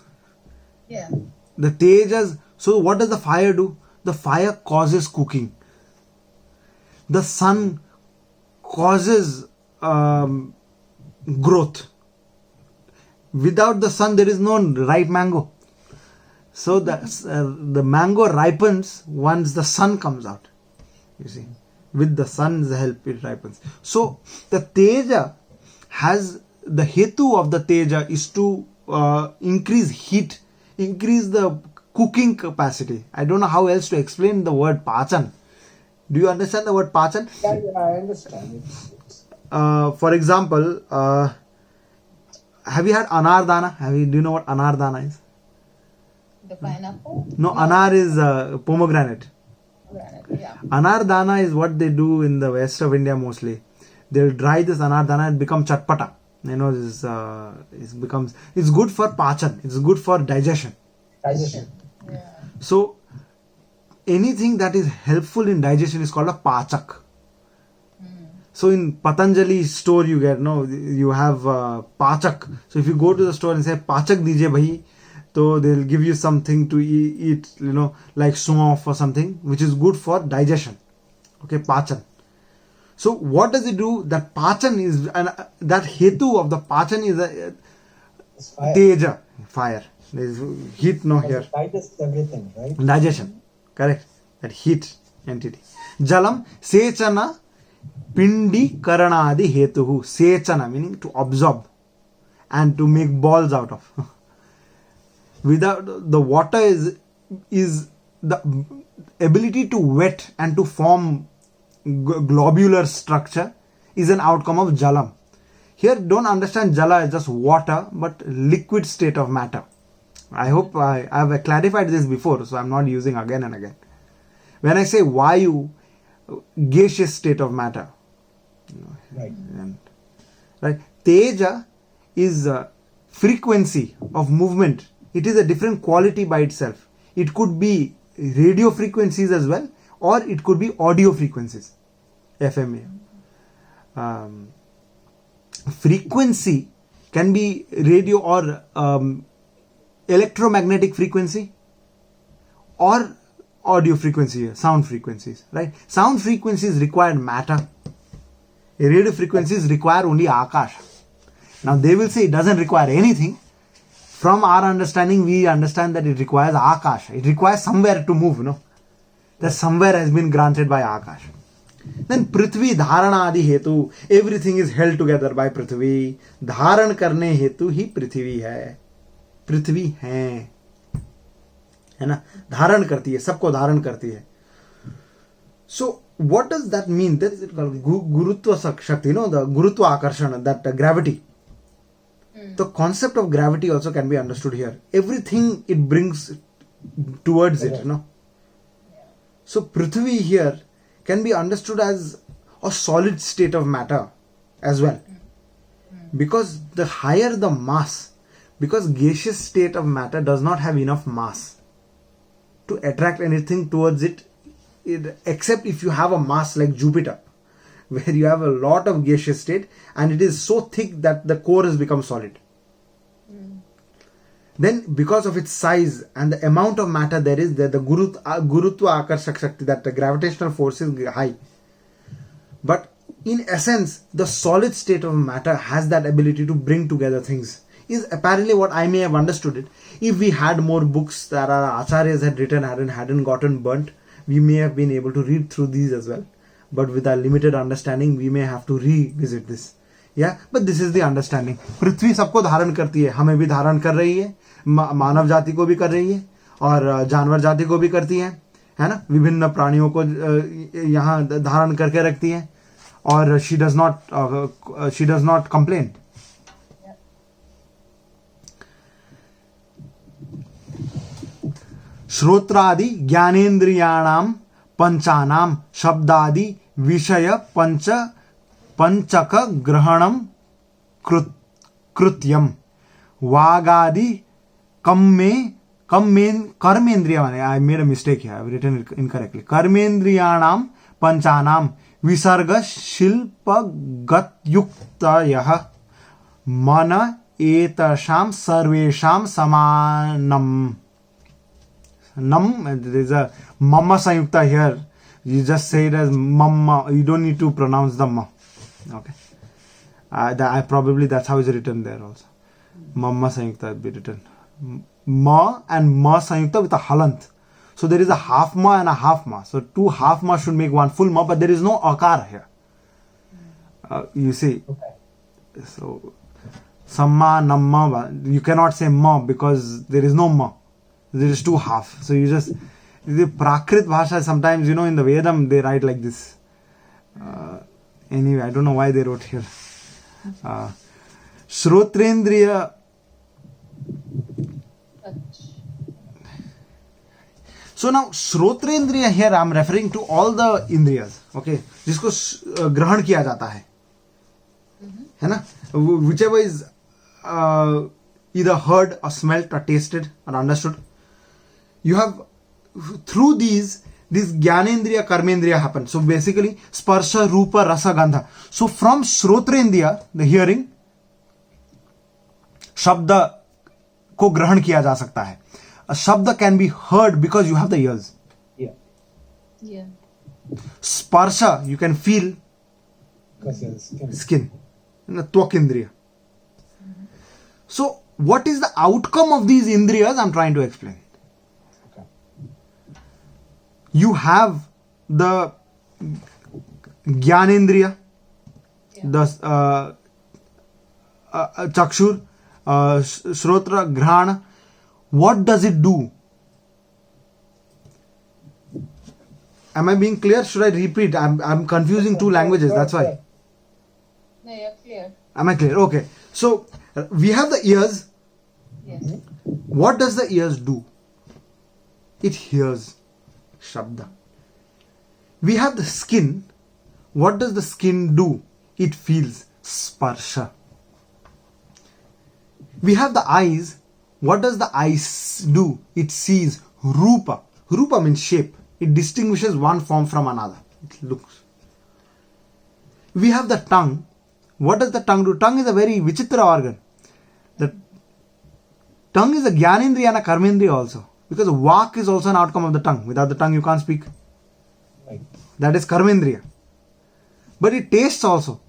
Yeah. The tejas. So what does the fire do? The fire causes cooking. The sun causes growth. Without the sun, there is no ripe mango. So the mango ripens once the sun comes out. You see, with the sun's help, it ripens. So the teja has, the hetu of the teja is to increase heat, increase the cooking capacity. I don't know how else to explain the word pachan. Do you understand the word pachan? Yeah, I understand. For example, have you had anardana? Do you know what anardana is? The pineapple? No, anar is pomegranate. Yeah. Anardana is what they do in the west of India mostly. They'll dry this anardana and become chatpata. You know, it's good for pachan. It's good for digestion. Digestion. Yeah. So anything that is helpful in digestion is called a pachak. So in Patanjali store you get, no, you have pachak. So if you go to the store and say pachak dijiye bhai, so they'll give you something to eat, you know, like soif or something, which is good for digestion. Okay, pachan. So what does it do? That pachan is, and that hetu of the pachan is It's fire. teja, fire. There is heat, no, here. It digests everything, right? Digestion, correct. That heat entity. Jalam sechana pindi karanadi hetuhu. Sechana meaning to absorb and to make balls out of. Without the water is the ability to wet and to form globular structure is an outcome of jalam. Here don't understand jala as just water, but liquid state of matter. I hope I have clarified this before, so I'm not using again and again. When I say vayu, gaseous state of matter. Right. Right. Teja is frequency of movement. It is a different quality by itself. It could be radio frequencies as well, or it could be audio frequencies, FMA. Frequency can be radio or electromagnetic frequency or audio frequency, sound frequencies, right? Sound frequencies require matter. Radio frequencies require only akash. Now they will say it doesn't require anything. From our understanding, we understand that it requires akash. It requires somewhere to move, no? That somewhere has been granted by akash. Then prithvi dharana adi hetu. Everything is held together by prithvi. Dharan karne hetu hi prithvi hai. पृथ्वी है ना, धारण करती है, सबको धारण करती है. So what does that mean? That is called gurutva shakti, no, the gurutva akarshana, that gravity. The concept of gravity also can be understood here. Everything it brings towards it, no. So prithvi here can be understood as a solid state of matter as well, because the higher the mass, because gaseous state of matter does not have enough mass to attract anything towards it, except if you have a mass like Jupiter, where you have a lot of gaseous state and it is so thick that the core has become solid. Then because of its size and the amount of matter there is, the gurutva akarshak shakti, that the gravitational force is high. But in essence, the solid state of matter has that ability to bring together things. is apparently what I may have understood it. If we had more books that our acharyas had written hadn't gotten burnt, we may have been able to read through these as well. But with our limited understanding, we may have to revisit this. Yeah, but this is the understanding. पृथ्वी सबको धारण करती है, हमें भी धारण कर रही है, मानव जाति को भी कर रही है और जानवर जाति को भी करती है ना, विभिन्न प्राणियों को यहाँ धारण करके रखती है और she does not complain. श्रोत्रादि ज्ञानेन्द्रियाणाम पंचानाम शब्दादि विषय पंचक ग्रहणम कृत्यम वागादि कर्मेंद्रिय I made a mistake here, I've written it incorrectly. कर्मेंद्रियाणाम पंचानाम विसर्ग शिल्प गतयुक्तयः मन एतशाम सर्वेशाम समानम. There is a mamma sayukta here. You just say it as mamma. You don't need to pronounce the ma. Okay. Probably that's how it's written there also. Mamma sayukta will be written. Ma and ma sayukta with a halant. So there is a half ma and a half ma. So two half ma should make one full ma, but there is no akar here. You see. Okay. So samma, namma. You cannot say ma because there is no ma. There is two half. So you just, the Prakrit Bhasha, sometimes, in the Vedam, they write like this. Anyway, I don't know why they wrote here. Shrotrendriya. So now, Shrotrendriya here, I am referring to all the Indriyas. Okay. जिसको ग्रहण किया जाता है ना? Whichever is either heard or smelt or tasted or understood. You have, through these Jnanendriya, Karmendriya happen. So basically, Sparsha, Rupa, Rasa, Gandha. So from Shrotrendriya, the hearing, Shabda को ग्रहण किया जा सकता है. A Shabda can be heard because you have the ears. Yeah. Sparsha, you can feel Because of the skin. Twak Indriya. So what is the outcome of these Indriyas? I'm trying to explain. You have the Jnanendriya, the Chakshur, Shrotra, Grahana. What does it do? Am I being clear? Should I repeat? I'm confusing two languages, that's why. No, you're clear. Am I clear? Okay. So we have the ears. Yes. What does the ears do? It hears Shabda. We have the skin. What does the skin do? It feels Sparsha. We have the eyes. What does the eyes do? It sees Rupa. Rupa means shape. It distinguishes one form from another. It looks. We have the tongue. What does the tongue do? Tongue is a very vichitra organ. The tongue is a Jnanendriya and a Karmendriya also. Because Vak is also an outcome of the tongue. Without the tongue you can't speak. Right. That is Karmendriya. But it tastes also.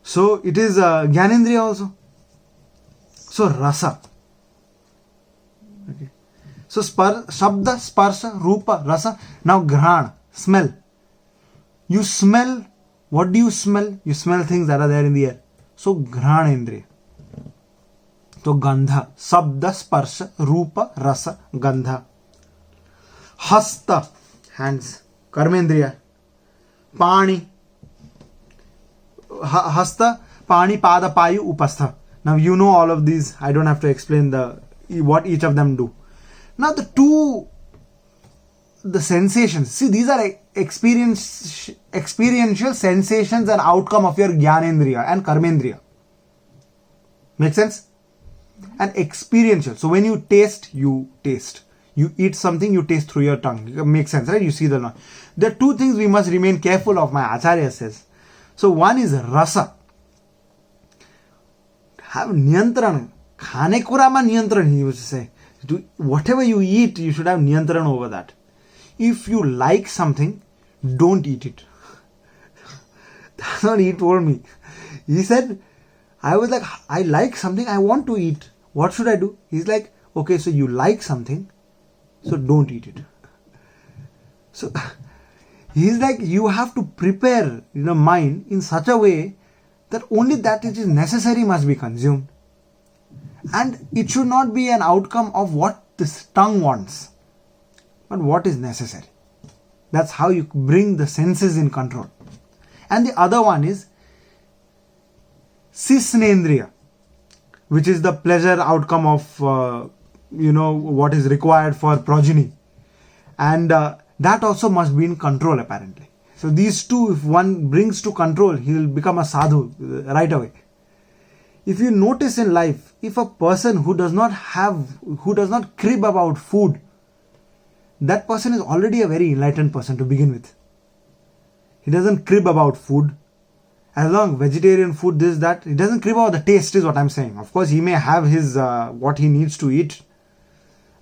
So it is Jnanendriya also. So Rasa. Okay. So Shabda, Sparsha, Rupa, Rasa. Now Grahana, smell. You smell. What do you smell? You smell things that are there in the air. So Grahana. So Gandha, Sabda, Sparsha, Rupa, Rasa, Gandha. Hasta, hands, Karmendriya. Pani, Hasta, Pani, Pada, Payu, Upastha. Now you know all of these. I don't have to explain what each of them do. Now the sensations. See, these are experiential sensations and outcome of your Jnanendriya and Karmendriya. Make sense? And experiential. So when you taste, you taste. You eat something, you taste through your tongue. Makes sense, right? You see the. There are two things we must remain careful of, my Acharya says. So one is rasa. Have niyantran. Khane kurama niyantran, he used to say. Whatever you eat, you should have niyantran over that. If you like something, don't eat it. That's what he told me. He said, I was like, I like something, I want to eat. What should I do? He's like, okay, so you like something, so don't eat it. So he's like, you have to prepare your mind in such a way that only that which is necessary must be consumed. And it should not be an outcome of what this tongue wants, but what is necessary. That's how you bring the senses in control. And the other one is Sisnendriya, which is the pleasure outcome of, what is required for progeny. And that also must be in control apparently. So these two, if one brings to control, he will become a sadhu right away. If you notice in life, if a person who does not crib about food, that person is already a very enlightened person to begin with. He doesn't crib about food. As long vegetarian food, this, that, he doesn't crib about the taste is what I'm saying. Of course, he may have his, what he needs to eat.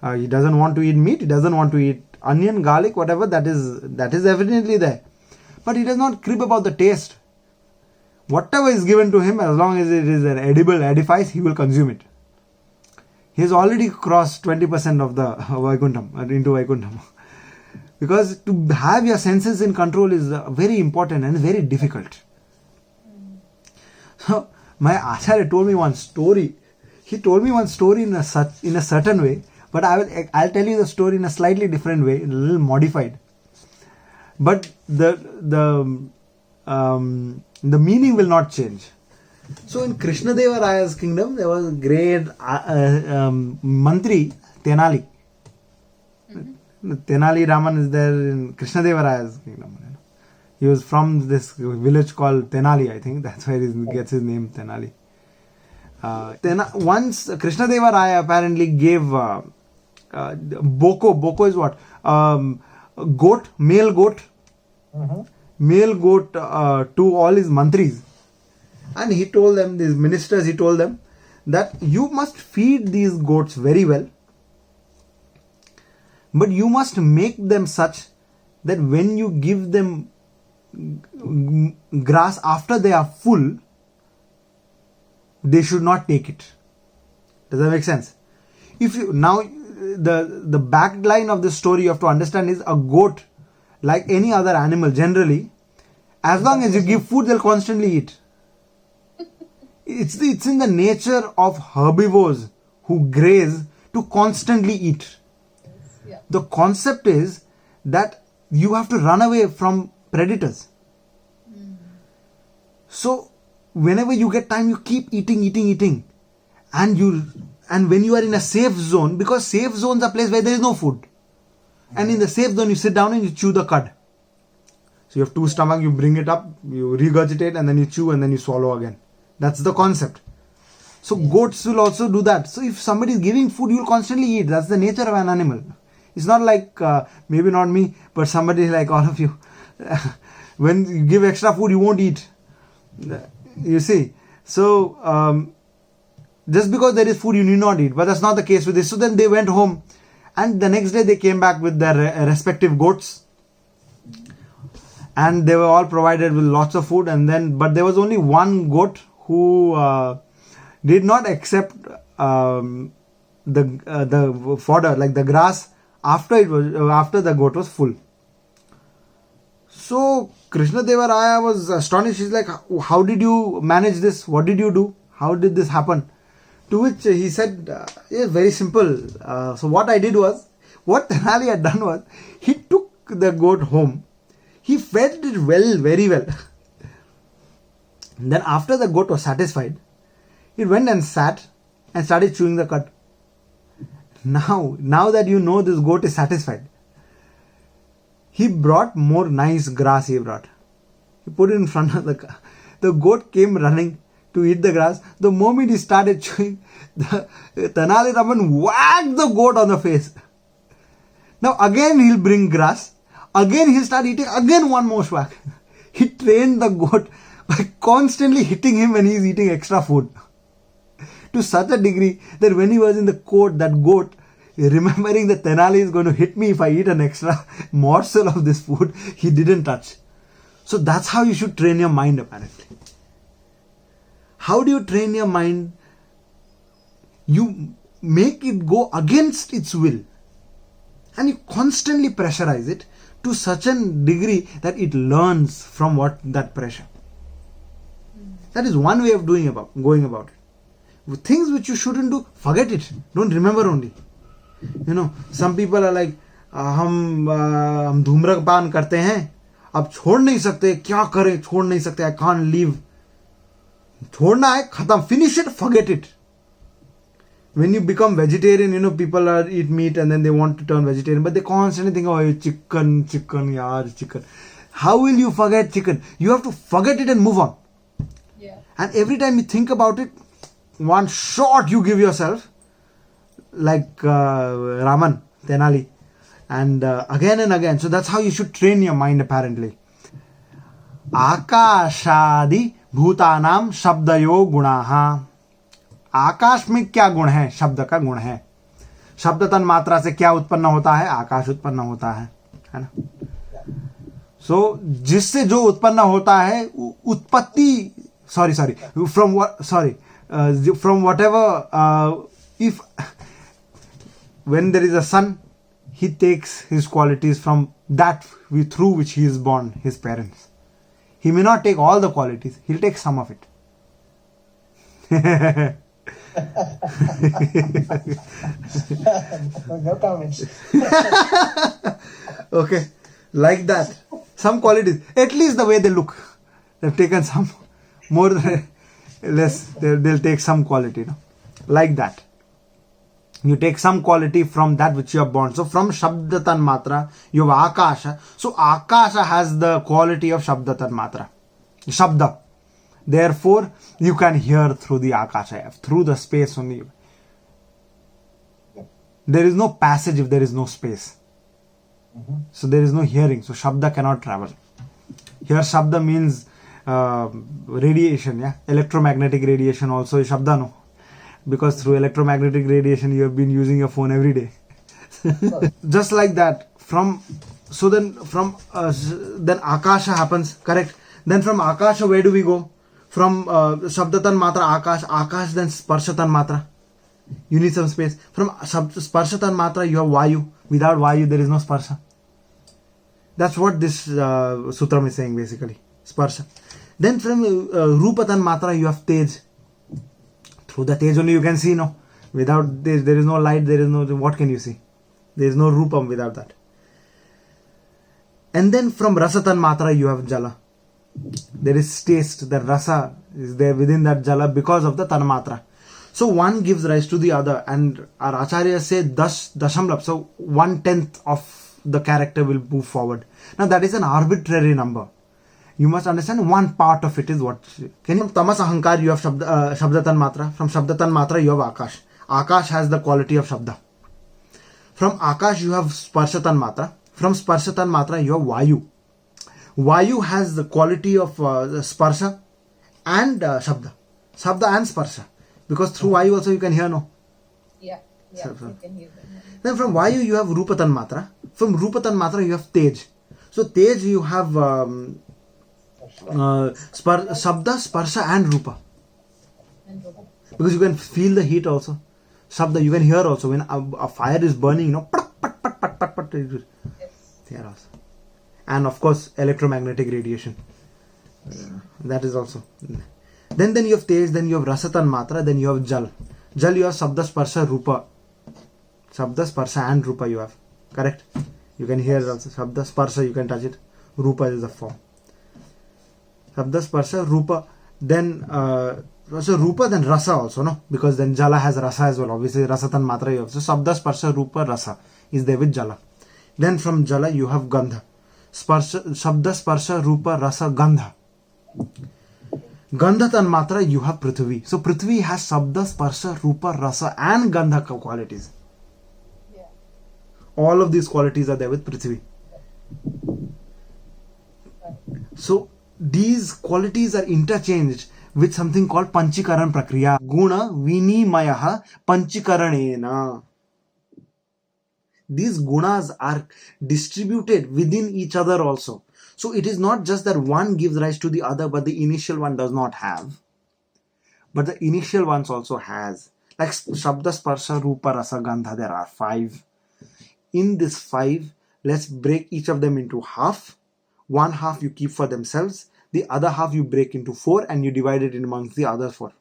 He doesn't want to eat meat, he doesn't want to eat onion, garlic, whatever, that is evidently there. But he does not crib about the taste. Whatever is given to him, as long as it is an edible edifice, he will consume it. He has already crossed 20% of the Vaikuntham, into Vaikuntham. Because to have your senses in control is very important and very difficult. So, my Acharya told me one story. He told me one story in a certain way, but I'll tell you the story in a slightly different way, a little modified. But the meaning will not change. So in Krishnadeva Raya's kingdom, there was a great mantri, Tenali. Tenali Raman is there in Krishnadeva Raya's kingdom. He was from this village called Tenali, I think. That's where he gets his name, Tenali. Once Krishnadeva Raya apparently gave Boko is what? Goat, male goat. Male goat to all his mantris. And he told them, these ministers, he told them that you must feed these goats very well. But you must make them such that when you give them grass after they are full, they should not take it. Does that make sense? If you now the back line of the story you have to understand is a goat, like any other animal generally, as long as you give food, they'll constantly eat. It's in the nature of herbivores who graze to constantly eat. Yeah. The concept is that you have to run away from predators. So whenever you get time, you keep eating, and when you are in a safe zone, because safe zones are places where there is no food, and in the safe zone you sit down and you chew the cud. So you have two stomachs, you bring it up, you regurgitate, and then you chew, and then you swallow again. That's the concept. So goats will also do that. So if somebody is giving food, you will constantly eat. That's the nature of an animal. It's not like, maybe not me, but somebody like all of you. When you give extra food, you won't eat. You see. So, just because there is food, you need not eat. But that's not the case with this. So then they went home. And the next day they came back with their respective goats. And they were all provided with lots of food. But there was only one goat who did not accept the fodder, like the grass, after the goat was full. So Krishnadeva Raya was astonished. He's like, how did you manage this? What did you do? How did this happen? To which he said, it's very simple. So what I did was, what Tenali had done was, he took the goat home. He fed it well, very well. Then after the goat was satisfied, it went and sat and started chewing the cud. Now that you know this goat is satisfied, he brought more nice grass. He put it in front of the goat came running to eat the grass. The moment he started chewing, the Tenali Raman whacked the goat on the face. Now again he'll bring grass. Again he'll start eating. Again one more whack. He trained the goat by constantly hitting him when he's eating extra food. To such a degree that when he was in the court, that goat, remembering that Tenali is going to hit me if I eat an extra morsel of this food, he didn't touch. So that's how you should train your mind apparently. How do you train your mind? You make it go against its will. And you constantly pressurize it to such a degree that it learns from that pressure. That is one way of going about it. With things which you shouldn't do, forget it. Don't remember only. Some people are like, हम धूम्रपान करते हैं, अब छोड़ नहीं सकते, क्या करें, छोड़ नहीं सकते, I can't leave. छोड़ना है, खत्म, finish it, forget it. When you become vegetarian, people eat meat and then they want to turn vegetarian, but they constantly think, oh, chicken, yaar, chicken. How will you forget chicken? You have to forget it and move on. Yeah. And every time you think about it, one shot you give yourself, like Raman, Tenali, and again and again. So that's how you should train your mind, apparently. Akashadi bhutanam shabdayo gunaha. आकाश में क्या गुण है? शब्द का गुण है. शब्द तन मात्रा से क्या उत्पन्न होता है? आकाश उत्पन्न होता है ना? सो जिससे जो उत्पन्न होता है, उत्पत्ति, from whatever, if when there is a son, he takes his qualities from that through which he is born, his parents. He may not take all the qualities, he'll take some of it. No comments. Okay, like that. Some qualities, at least the way they look, they've taken some, more less, they'll take some quality, like that. You take some quality from that which you are born. So from Shabda Tanmatra, you have Akasha. So Akasha has the quality of Shabda Tanmatra. Shabda. Therefore, you can hear through the Akasha, through the space only. There is no passage if there is no space. So there is no hearing. So Shabda cannot travel. Here Shabda means radiation, yeah? Electromagnetic radiation also is Shabda, no? Because through electromagnetic radiation you have been using your phone every day. Just like that. Then Akasha happens, correct? Then from Akasha, where do we go? From Shabdatan Matra, Akash, then Sparshatan Matra. You need some space. From Sparshatan Matra, you have Vayu. Without Vayu, there is no Sparsha. That's what this Sutram is saying, basically. Sparsha. Then from Rupatan Matra, you have Tej. Through the Tej only you can see, no? Without Tej, there is no light, there is no... What can you see? There is no Rupam without that. And then from Rasatan Matra, you have Jala. There is taste, the rasa is there within that jala because of the tanmatra. So one gives rise to the other, and our acharyas say dashamlap, so 1/10 of the character will move forward. Now that is an arbitrary number. You must understand one part of it is what. From tamas ahankar you have shabda tanmatra. From shabda tanmatra you have akash. Akash has the quality of shabda. From akash you have sparsha tanmatra. From sparsha tanmatra you have vayu. Vayu has the quality of sparsha and shabda. Shabda and sparsha. Because through Vayu also you can hear, no? Yeah, you can hear them. Then from Vayu you have Rupatan Matra. From Rupatan Matra you have Tej. So Tej you have Shabda, Sparsha and Rupa. Because you can feel the heat also. Shabda you can hear also. When a fire is burning, pat, pat, pat, pat, pat, pat, there also. And of course electromagnetic radiation. That is also. Then you have Tej, then you have Rasatan Matra, then you have Jal. Jal you have Sabda Sparsha Rupa. Sabda Sparsha and Rupa you have. Correct? You can hear also. Sabda Sparsha you can touch it. Rupa is the form. Sabda Sparsha Rupa. Then Rupa, then Rasa also, no? Because then Jala has Rasa as well. Obviously Rasatan Matra you have. So Sabda Sparsha Rupa Rasa is there with Jala. Then from Jala you have Gandha. Shabda Sparsha Rupa Rasa Gandha. Gandha Tanmatra you have Prithvi. So Prithvi has Shabda Sparsha Rupa Rasa and Gandha qualities. Yeah. All of these qualities are there with Prithvi. So these qualities are interchanged with something called Panchikaran Prakriya. Guna Vinimayaha Panchikaranena. These gunas are distributed within each other also. So it is not just that one gives rise to the other, but the initial one does not have. but the initial ones also has. Like Shabda, Sparsha, Rupa, Rasa, Gandha, there are 5. In this 5, let's break each of them into half. One half you keep for themselves. The other half you break into 4 and you divide it amongst the other 4.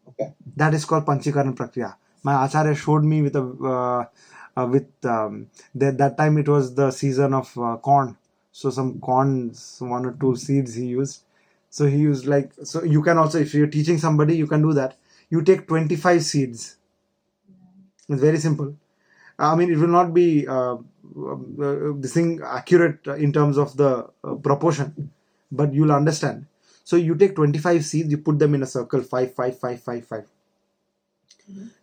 Okay. That is called Panchikaran Prakriya. My Acharya showed me with that time it was the season of corn. So some corns, 1 or 2 seeds he used. So he used so you can also, if you're teaching somebody, you can do that. You take 25 seeds. It's very simple. I mean, it will not be this thing accurate in terms of the proportion, but you'll understand. So you take 25 seeds, you put them in a circle, 5, 5, 5, 5, 5.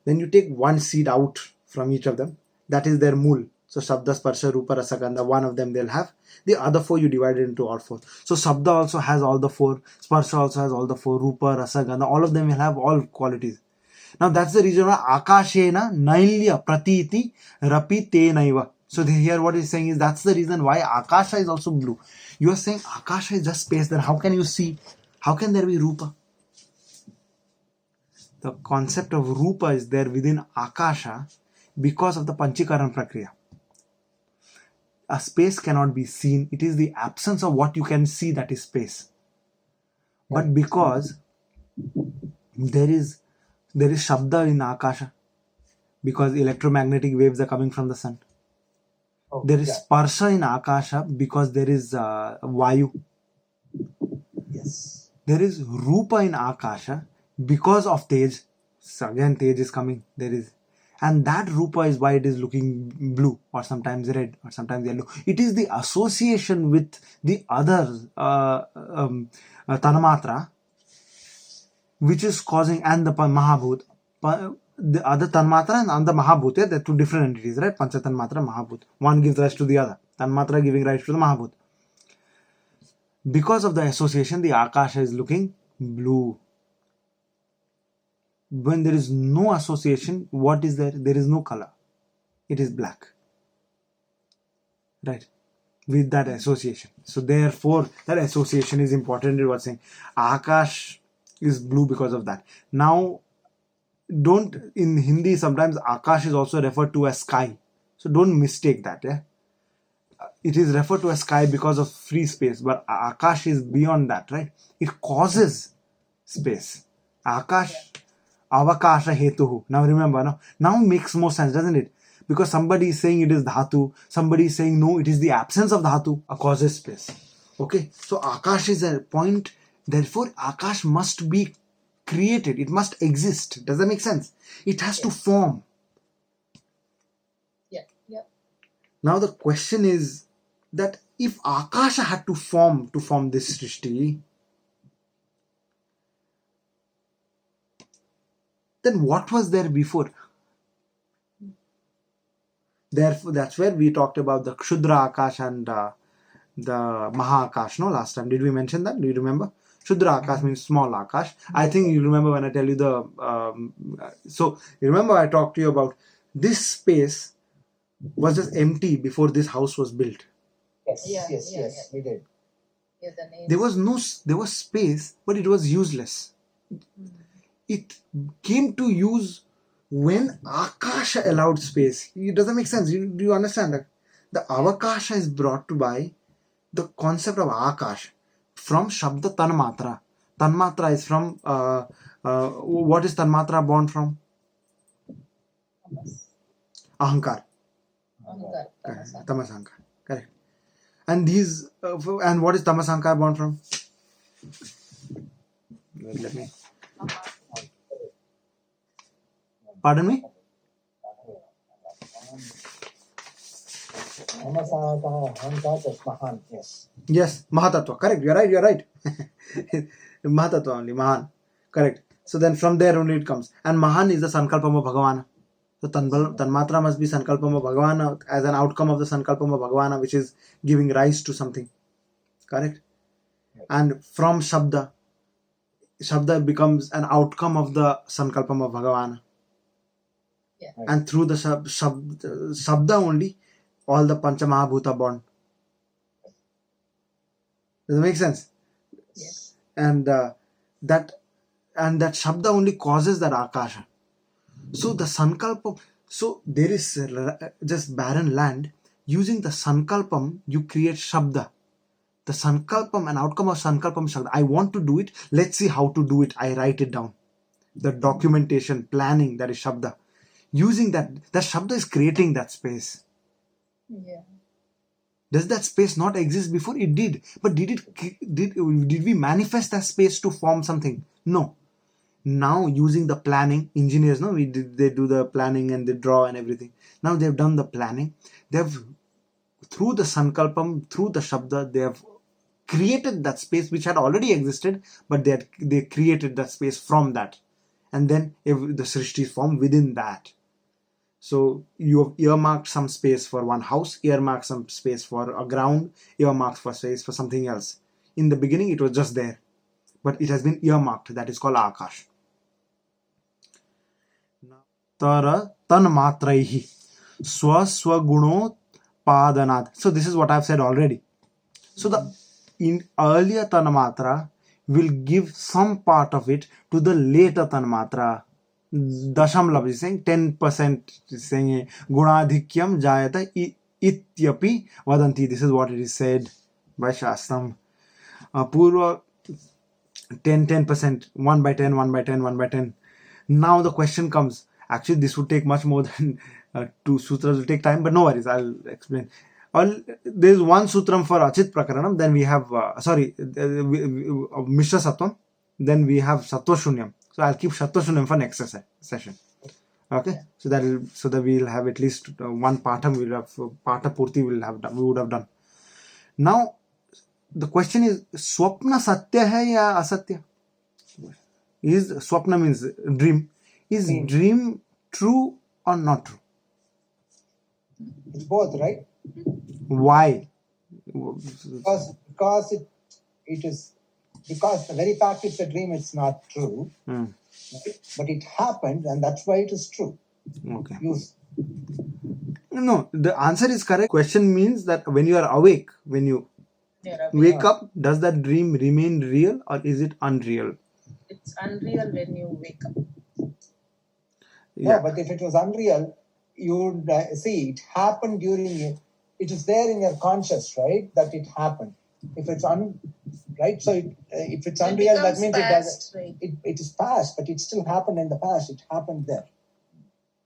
Then you take 1 seed out from each of them. That is their mool. So Shabda, Sparsha, Rupa, Rasa, Gandha, one of them they'll have. The other 4 you divide it into all 4. So Shabda also has all the 4. Sparsha also has all the 4. Rupa, Rasa, Gandha, all of them will have all qualities. Now that's the reason why Akashena Nailya Pratiti Rapi Te Naiva. So here what he's saying is that's the reason why Akasha is also blue. You are saying Akasha is just space, then how can you see? How can there be Rupa? The concept of Rupa is there within Akasha because of the Panchikaran Prakriya. A space cannot be seen. It is the absence of what you can see that is space. But because there is Shabda in Akasha, because electromagnetic waves are coming from the sun. There is Sparsha in Akasha because there is Vayu. Yes. There is Rupa in Akasha because of Tej. So again, Tej is coming. There is. And that Rupa is why it is looking blue or sometimes red or sometimes yellow. It is the association with the other Tanmatra which is causing, and the Mahabhut. The other Tanmatra and the Mahabhut, they're 2 different entities, right? Pancha Tanmatra, Mahabhut. One gives rise to the other. Tanmatra giving rise to the Mahabhut. Because of the association, the Akasha is looking blue. When there is no association, what is there? There is no color. It is black. Right? With that association. So therefore, that association is important. It was saying Akash is blue because of that. Now, in Hindi, sometimes Akash is also referred to as sky. So don't mistake that. Yeah? It is referred to as sky because of free space, but Akash is beyond that, right? It causes space. Akash, Avakasha Hetuhu. Now remember, now makes more sense, doesn't it? Because somebody is saying it is Dhatu, somebody is saying no, it is the absence of Dhatu, causes space. Okay, so Akash is a point, therefore Akash must be created, it must exist. Does that make sense? It has to form. Yeah. Now the question is that if Akasha had to form this Srishti, then what was there before? Therefore, that's where we talked about the Kshudra Akash and the Maha Akash, no? Last time. Did we mention that? Do you remember? Kshudra Akash means small Akash. I think you remember when I tell you so, you remember I talked to you about this space was just empty before this house was built. Yes, we did. Yeah, the name. There was space, but it was useless. It came to use when Akasha allowed space. It doesn't make sense. Do you understand that? The Avakasha is brought to by the concept of Akash from Shabda Tanmatra. Tanmatra is from, what is Tanmatra born from? Ahankar. Tamasankar. Correct. And these, and what is Tamasankar born from? Let me. Pardon me? Yes, Mahatattva. Correct. You're right. Mahatattva only, Mahan. Correct. So then from there only it comes. And Mahan is the Sankalpam of Bhagavana. So Tanmatra must be Sankalpam of Bhagavana as an outcome of the Sankalpam of Bhagavana, which is giving rise to something. Correct? And from Shabda becomes an outcome of the Sankalpam of Bhagavana. Yeah. And through the Shabda only, all the Pancha Mahabhuta born. Does it make sense? Yes. And that and that Shabda only causes that Akasha. So the Sankalpam, so there is just barren land. Using the Sankalpam, you create Shabda. The Sankalpam, an outcome of Sankalpam Shabda. I want to do it. Let's see how to do it. I write it down. The documentation, planning, that is Shabda. Using that Shabda is creating that space. Yeah. Does that space not exist before? It did. But did we manifest that space to form something? No. Now using the planning, engineers, no, they do the planning and they draw and everything. Now they've done the planning. They've, through the Sankalpam, through the Shabda, they have created that space which had already existed, but they created that space from that. And then the Srishti is formed within that. So you have earmarked some space for one house, earmarked some space for a ground, earmarked for space for something else. In the beginning, it was just there, but it has been earmarked. That is called Akash. Tara tanmatraihi swaswaguno padanat. So this is what I've said already. So the in earlier tanmatra will give some part of it to the later tanmatra. Dashamlab is saying 10% is saying Gunadhikyam Jayata Ityapi Vadanti. This is what it is said by Shastram. Purva 10%, 1 by 10, 1 by 10, 1 by 10. Now the question comes. Actually, this would take much more than 2 sutras will take time, but no worries, I'll explain. There is one sutram for Achit Prakaranam, then we have, Mishra Sattvam, then we have Sattva Shunyam. So I'll keep Sattva Shunyam for next session. Okay, so that we'll have at least one Patham, we'll have Patha Purti we would have done. Now, the question is, Swapna Satya hai ya Asatya? Swapna means dream. Is dream true or not true? It's both, right? Why? Because it is, because the very fact it's a dream, it's not true. Right? But it happened, and that's why it is true. Okay. No, the answer is correct. Question means that when you are awake, when you wake up, does that dream remain real or is it unreal? It's unreal when you wake up. Yeah, but if it was unreal, you would see it happened during it. It is there in your conscious, right? That it happened. If it's right, so if it's unreal, that means past, right? it is past, but it still happened in the past. It happened there,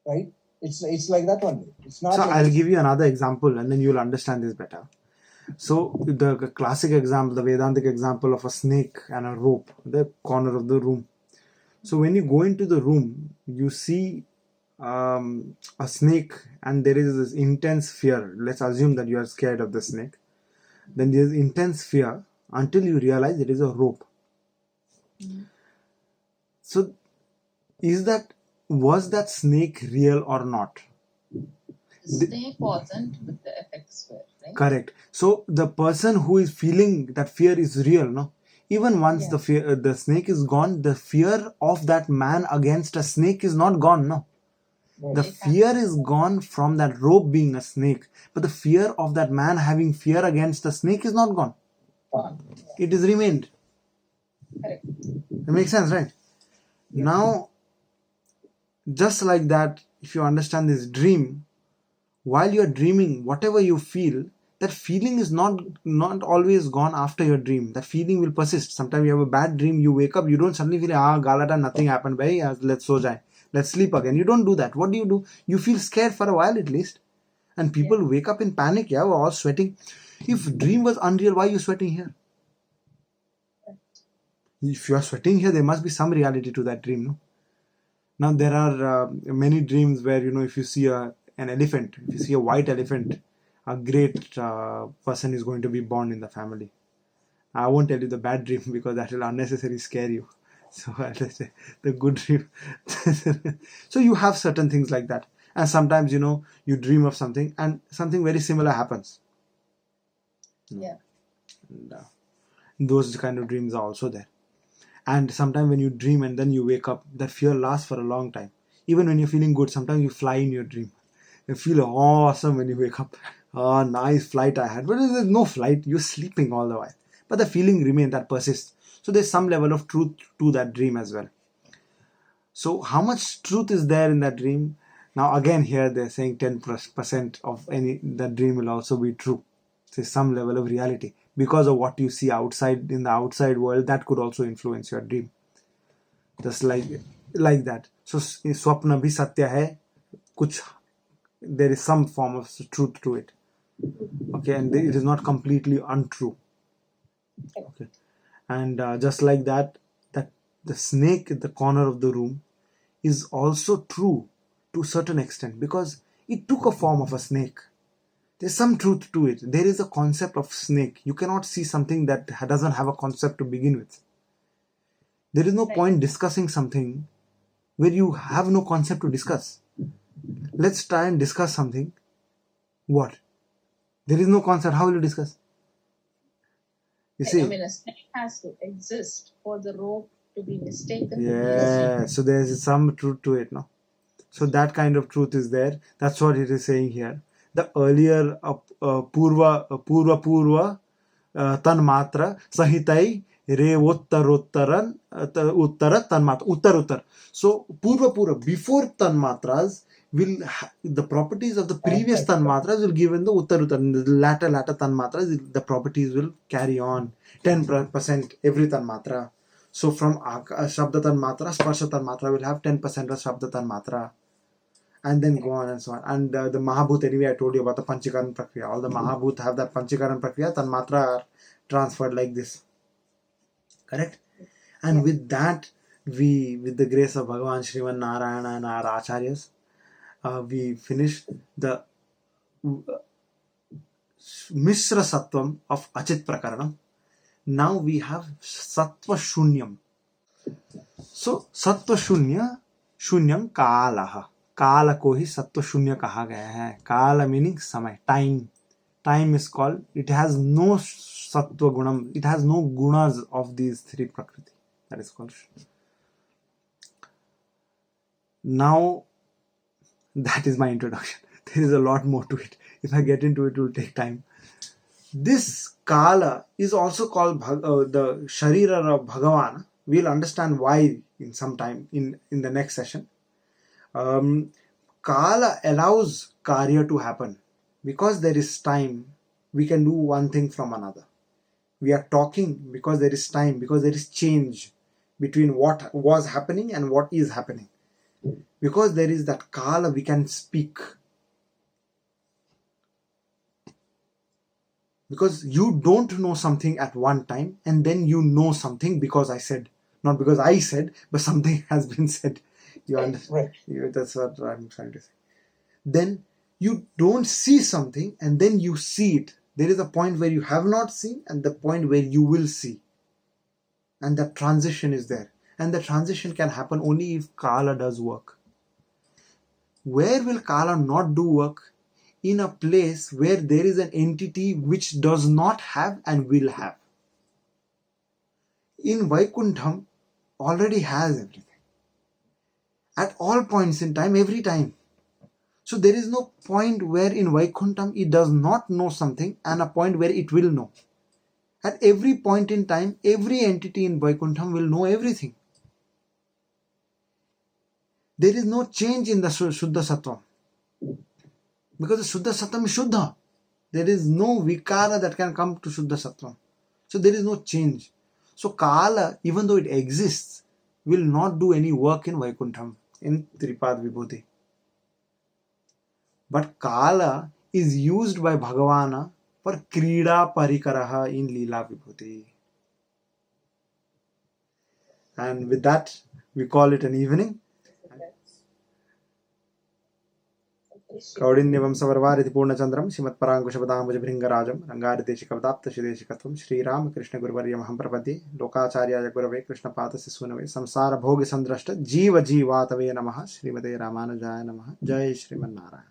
right? It's like that only. It's not. So like I'll give you another example, and then you'll understand this better. So the classic example, the Vedantic example of a snake and a rope, the corner of the room. So when you go into the room, you see a snake and there is this intense fear. Let's assume that you are scared of the snake. Then there is intense fear until you realize it is a rope. So was that snake real or not? The snake wasn't, but the effects were, right? Correct. So the person who is feeling that fear is real, no? Even once the snake is gone, the fear of that man against a snake is not gone, no? The fear is gone from that rope being a snake, but the fear of that man having fear against the snake is not gone. It is remained. Correct. It makes sense, right? Now, just like that, if you understand this dream, while you're dreaming, whatever you feel, that feeling is not always gone after your dream. That feeling will persist. Sometimes you have a bad dream, you wake up, you don't suddenly feel, galata, nothing happened, bhai, let's so jai. Let's sleep again. You don't do that. What do? You feel scared for a while at least. And people wake up in panic, we're all sweating. If dream was unreal, why are you sweating here? If you are sweating here, there must be some reality to that dream, no? Now there are many dreams where, if you see an elephant, if you see a white elephant, a great person is going to be born in the family. I won't tell you the bad dream because that will unnecessarily scare you. So let's say the good dream. So you have certain things like that. And sometimes, you dream of something and something very similar happens. Yeah. And, those kind of dreams are also there. And sometimes when you dream and then you wake up, that fear lasts for a long time. Even when you're feeling good, sometimes you fly in your dream. You feel awesome when you wake up. Oh, nice flight I had. But there's no flight. You're sleeping all the while. But the feeling remains, that persists. So there's some level of truth to that dream as well. So how much truth is there in that dream? Now again here they're saying 10% of that dream will also be true. So some level of reality. Because of what you see outside in the outside world, that could also influence your dream. Just like that. So swapna bhi satya hai. There is some form of truth to it. Okay, and it is not completely untrue. Okay, and just like that the snake in the corner of the room is also true to a certain extent, because it took a form of a snake. There's some truth to it. There is a concept of snake. You cannot see something that doesn't have a concept to begin with. There is no point discussing something where you have no concept to discuss. Let's try and discuss something. What? There is no concept. How will you discuss? You see? I mean, a snake has to exist for the rope to be mistaken. Yeah, so there is some truth to it, no? So that kind of truth is there. That's what it is saying here. The earlier purva tanmatra sahitai revottarottaran uttara tanmatra uttar. So purva before tanmatras the properties of the previous tanmatras will give in the uttar. The latter tanmatras, the properties will carry on 10% every tanmatra. So from Shabda Tanmatra, Sparsha Tanmatra will have 10% of Shabda Tanmatra. And then go on and so on. And the Mahabhut, anyway, I told you about the Panchikaran Prakriya. All the Mahabhut have that Panchikaran Prakriya. Tanmatra are transferred like this. Correct? And with that, with the grace of Bhagavan Sriman Narayana and our Acharyas, we finish the Mishra Sattvam of Achit Prakaranam. Now we have Sattva Shunyam. So Sattva Shunyam Kalaha. काल को ही सत्व शून्य कहा गया है. काल meaning समय, time is called, it has no sattva gunam, it has no gunas of these three prakriti. That is called. Now that is my introduction. There is a lot more to it. If I get into it, it will take time. This kala is also called the sharira of Bhagavan. We'll understand why in some time in the next session. Kala allows karya to happen. Because there is time, we can do one thing from another. We are talking because there is time, because there is change between what was happening and what is happening. Because there is that kala, we can speak. Because you don't know something at one time and then you know something because I said. Not because I said, but something has been said. You understand? Right. That's what I'm trying to say. Then you don't see something and then you see it. There is a point where you have not seen and the point where you will see. And that transition is there. And the transition can happen only if Kala does work. Where will Kala not do work? In a place where there is an entity which does not have and will have. In Vaikuntham, already has everything. At all points in time, every time. So there is no point where in Vaikuntham it does not know something and a point where it will know. At every point in time, every entity in Vaikuntham will know everything. There is no change in the Shuddha Sattvam. Because the Shuddha Sattvam is Shuddha. There is no Vikara that can come to Shuddha Sattvam. So there is no change. So Kala, even though it exists, will not do any work in Vaikuntham, in Tripad Vibhuti. But Kala is used by Bhagavana for Krida Parikaraha in Leela Vibhuti. And with that, we call it an evening. Kaudinyam Savarvariti Purnachandram Srimad Parankushabadambuja Bhringarajam Rangarideshikavadapta Shideshikatvam Sri Ram Krishna Guruvaryam Hampravati Lokacharya Gurave Krishna Patasi Sunave Samsara Bhogi Sandrashta Jiva Jivatave Namaha Srimade Ramanujaya Namaha Jai Shriman Narayana.